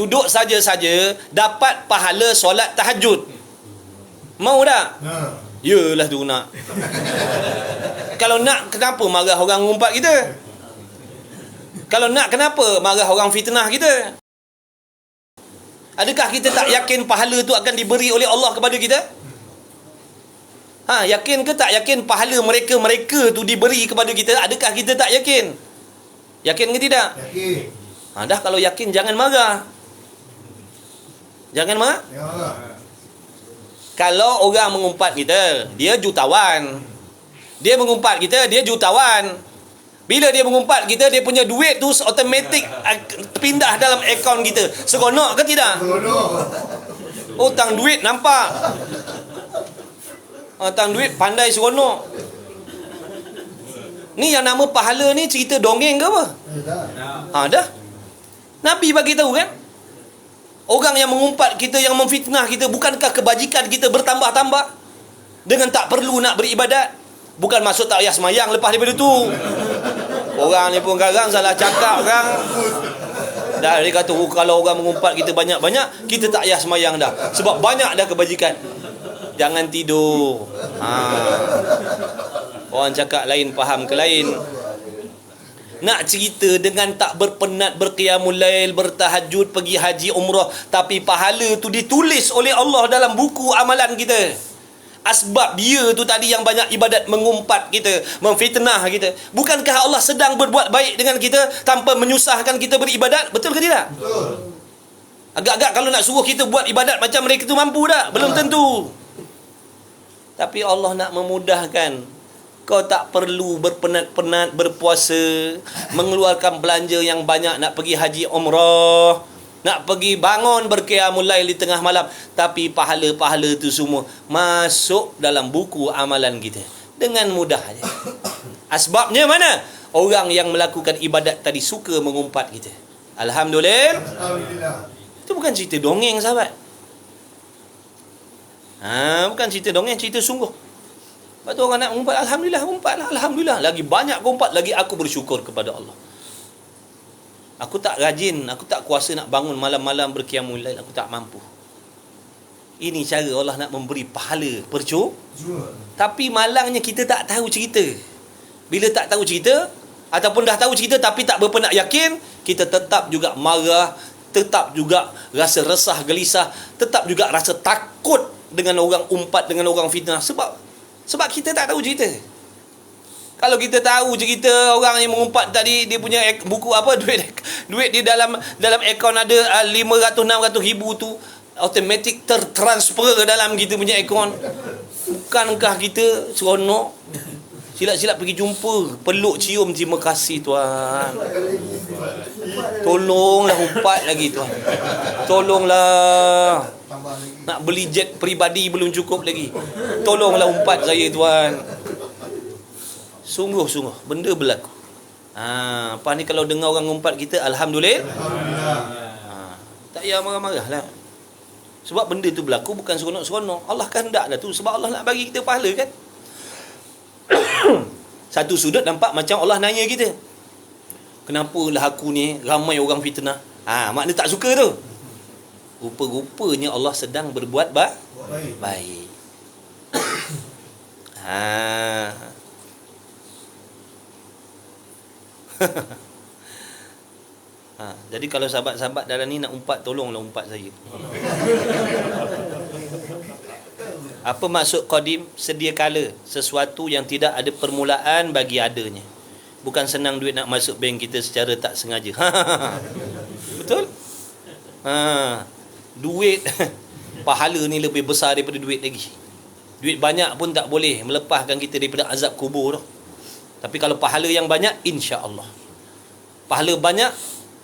Duduk saja-saja dapat pahala solat tahajud. Mau tak? Yalah tu nak. Kalau nak, kenapa marah orang mengumpat kita? Kalau nak, kenapa marah orang fitnah kita? Adakah kita tak yakin pahala tu akan diberi oleh Allah kepada kita? Yakin ke tak yakin pahala mereka tu diberi kepada kita? Adakah kita tak yakin? Yakin ke tidak? Yakin. Dah kalau yakin jangan marah. Jangan marah. Kalau orang mengumpat kita, dia jutawan. Dia mengumpat kita, dia jutawan. Bila dia mengumpat kita, dia punya duit tu automatik pindah dalam akaun kita. Seronok ke tidak? Hutang duit nampak. Hutang duit pandai seronok. Ni yang nama pahala ni cerita dongeng ke apa? Dah. Nabi bagi tahu kan? Orang yang mengumpat kita, yang memfitnah kita, bukankah kebajikan kita bertambah-tambah dengan tak perlu nak beribadat? Bukan maksud tak payah semayang lepas daripada tu. Orang ni pun garang salah cakap orang. Dah dia kata kalau orang mengumpat kita banyak-banyak, kita tak payah semayang dah. Sebab banyak dah kebajikan. Jangan tidur. Orang cakap lain faham ke lain. Nak cerita dengan tak berpenat berqiyamul lail, bertahajud, pergi haji umrah, tapi pahala tu ditulis oleh Allah dalam buku amalan kita. Asbab dia tu tadi yang banyak ibadat, mengumpat kita, memfitnah kita. Bukankah Allah sedang berbuat baik dengan kita tanpa menyusahkan kita beribadat? Betul ke tidak? Betul. Agak-agak kalau nak suruh kita buat ibadat macam mereka tu mampu tak? Belum tentu. Tapi Allah nak memudahkan. Kau tak perlu berpenat-penat berpuasa, mengeluarkan belanja yang banyak nak pergi haji umrah, nak pergi bangun berqiyamul lail di tengah malam, tapi pahala-pahala tu semua masuk dalam buku amalan kita dengan mudah aja. Asbabnya mana? Orang yang melakukan ibadat tadi suka mengumpat kita. Alhamdulillah. Itu bukan cerita dongeng, sahabat. Bukan cerita dongeng, cerita sungguh. Lepas tu orang nak mengumpat, Alhamdulillah, umpatlah, Alhamdulillah. Lagi banyak kau umpat, lagi aku bersyukur kepada Allah. Aku tak rajin, aku tak kuasa nak bangun malam-malam berqiyamul lail, aku tak mampu. Ini cara Allah nak memberi pahala percuma. Tapi malangnya kita tak tahu cerita. Bila tak tahu cerita, ataupun dah tahu cerita tapi tak berapa nak yakin, kita tetap juga marah, tetap juga rasa resah, gelisah, tetap juga rasa takut dengan orang umpat, dengan orang fitnah. Sebab kita tak tahu cerita. Kalau kita tahu cerita orang yang mengumpat tadi, dia punya buku apa, duit di dalam akaun ada 500-600 ribu tu automatik tertransfer dalam kita punya akaun. Bukankah kita seronok? Silap-silap pergi jumpa, peluk, cium, terima kasih Tuhan. Tolonglah umpat lagi Tuhan. Tolonglah. Nak beli jet peribadi belum cukup lagi. Tolonglah umpat saya Tuhan. Sungguh-sungguh benda berlaku. Apa ni kalau dengar orang umpat kita, Alhamdulillah. Tak payah marah-marah lah. Sebab benda tu berlaku bukan seronok-seronok. Allah kehendak dah tu. Sebab Allah nak bagi kita pahala kan. Satu sudut nampak macam Allah nanya kita, kenapalah aku ni ramai orang fitnah. Makna tak suka tu. Rupa-rupanya Allah sedang berbuat baik. Ha. Ha, jadi kalau sahabat-sahabat dalam ni nak umpat, tolonglah umpat saya. Apa maksud qadim? Sedia kala, sesuatu yang tidak ada permulaan bagi adanya. Bukan senang duit nak masuk bank kita secara tak sengaja. Betul? Ha, duit pahala ni lebih besar daripada duit lagi. Duit banyak pun tak boleh melepaskan kita daripada azab kubur. Tapi kalau pahala yang banyak, insya-Allah. Pahala banyak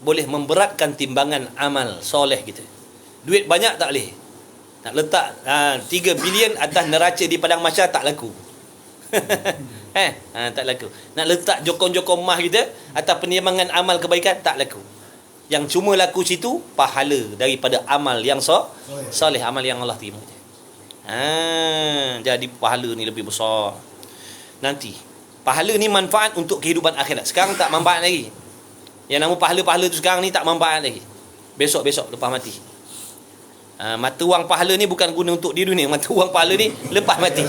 boleh memberatkan timbangan amal soleh kita. Duit banyak tak boleh. Nak letak 3 bilion atas neraca di padang mahsyar tak laku. Tak laku. Nak letak jokong-jokong mah kita atas penimbangan amal kebaikan tak laku. Yang cuma laku situ pahala daripada amal yang soleh, amal yang Allah terima. Jadi pahala ni lebih besar. Nanti pahala ni manfaat untuk kehidupan akhirat. Sekarang tak manfaat lagi. Yang nama pahala-pahala tu sekarang ni tak manfaat lagi. Besok-besok lepas mati. Mata wang pahala ni bukan guna untuk di dunia. Mata wang pahala ni lepas mati.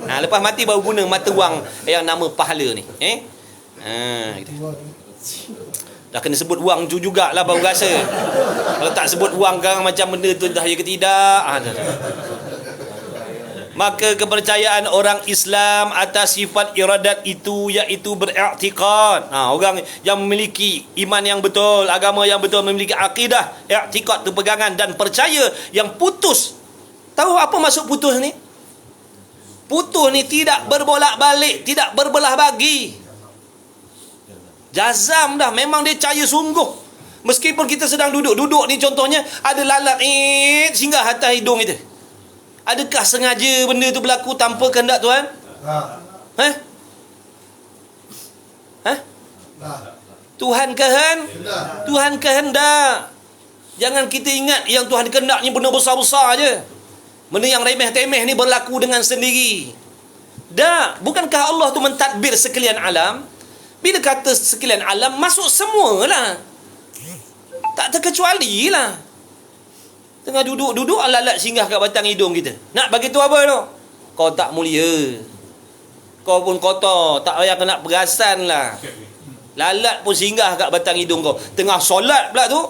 Lepas mati baru guna mata wang yang nama pahala ni. Gitu. Dah kena sebut wang tu jugalah baru rasa. Kalau tak sebut wang sekarang macam benda tu dah ya ke tidak. Maka kepercayaan orang Islam atas sifat iradat itu iaitu beriktikad. Orang yang memiliki iman yang betul, agama yang betul, memiliki akidah, iktikad tu pegangan dan percaya yang putus. Tahu apa maksud putus ni? Putus ni tidak berbolak-balik, tidak berbelah bagi. Jazam dah, memang dia percaya sungguh. Meskipun kita sedang duduk ni contohnya ada lalat singgah atas hidung kita. Adakah sengaja benda tu berlaku tanpa kehendak Tuhan? Tuhan kehendak. Jangan kita ingat yang Tuhan kehendak ni benda besar-besar je. Benda yang remeh-temeh ni berlaku dengan sendiri. Bukankah Allah tu mentadbir sekalian alam? Bila kata sekalian alam, masuk semualah. Tak terkecuali lah. Tengah duduk lalat singgah kat batang hidung kita. Nak bagi tu apa tu? Kau tak mulia. Kau pun kotor. Tak payah kena perasan lah. Lalat pun singgah kat batang hidung kau. Tengah solat pula tu.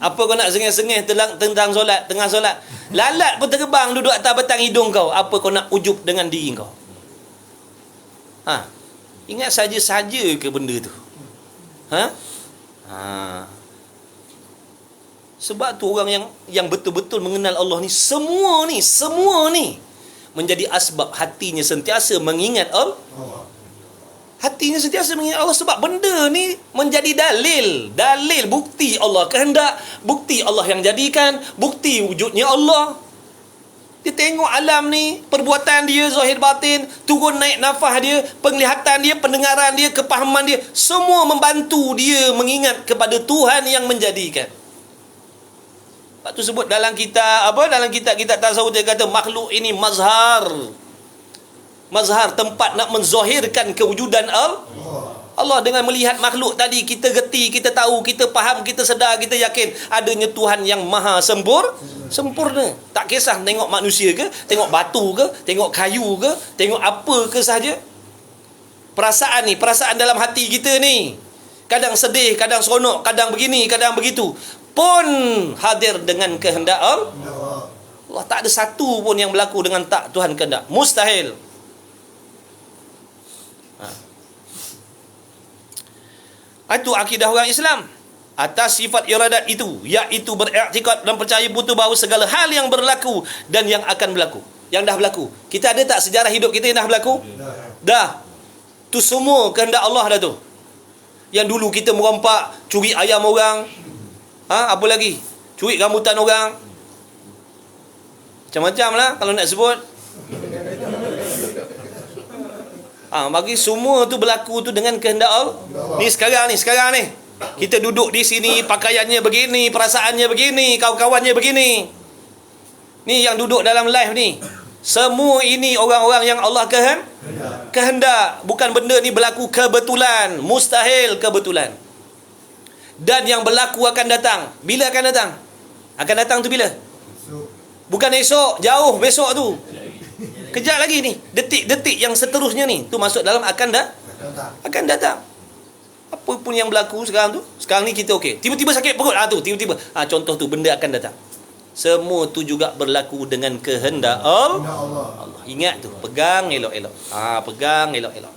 Apa kau nak sengih-sengih tentang solat? Tengah solat. Lalat pun terbang duduk atas batang hidung kau. Apa kau nak ujub dengan diri kau? Ingat saja-saja ke benda tu? Sebab tu orang yang betul-betul mengenal Allah ni semua ni menjadi asbab hatinya sentiasa mengingat Allah. Hatinya sentiasa mengingat Allah sebab benda ni menjadi dalil bukti Allah kehendak, bukti Allah yang jadikan, bukti wujudnya Allah. Dia tengok alam ni, perbuatan dia zahir batin, turun naik nafas dia, penglihatan dia, pendengaran dia, kepahaman dia, semua membantu dia mengingat kepada Tuhan yang menjadikan. Lepas tu sebut dalam kitab tasawuf dia kata makhluk ini mazhar tempat nak menzahirkan kewujudan Allah. Dengan melihat makhluk tadi kita reti, kita tahu, kita faham, kita sedar, kita yakin adanya Tuhan yang maha sempurna. Tak kisah tengok manusia ke, tengok batu ke, tengok kayu ke, tengok apa ke sahaja. Perasaan dalam hati kita ni kadang sedih, kadang seronok, kadang begini, kadang begitu, pun hadir dengan kehendak Allah. Tak ada satu pun yang berlaku dengan tak Tuhan kehendak. Mustahil. Itu akidah orang Islam atas sifat iradat itu, iaitu beriktikad dan percaya betul bahawa segala hal yang berlaku dan yang akan berlaku, yang dah berlaku. Kita ada tak sejarah hidup kita yang dah berlaku? Dah. Tu semua kehendak Allah dah tu. Yang dulu kita merompak, curi ayam orang, apa lagi? Curi rambutan orang. Macam-macam lah kalau nak sebut. Bagi semua tu berlaku tu dengan kehendak Allah. Ni sekarang ni. Kita duduk di sini, pakaiannya begini, perasaannya begini, kawan-kawannya begini. Ni yang duduk dalam live ni. Semua ini orang-orang yang Allah kehendak. Bukan benda ni berlaku kebetulan. Mustahil kebetulan. Dan yang berlaku akan datang. Bila akan datang? Akan datang tu bila? Bukan esok, jauh besok tu. Kejap lagi ni, detik-detik yang seterusnya ni, tu masuk dalam akan datang. Apa pun yang berlaku sekarang tu, sekarang ni kita okey. Tiba-tiba sakit perut, tu tiba-tiba. Contoh tu benda akan datang. Semua tu juga berlaku dengan kehendak Allah. Ingat tu, pegang elok-elok. Pegang elok-elok.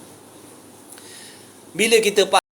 Bila kita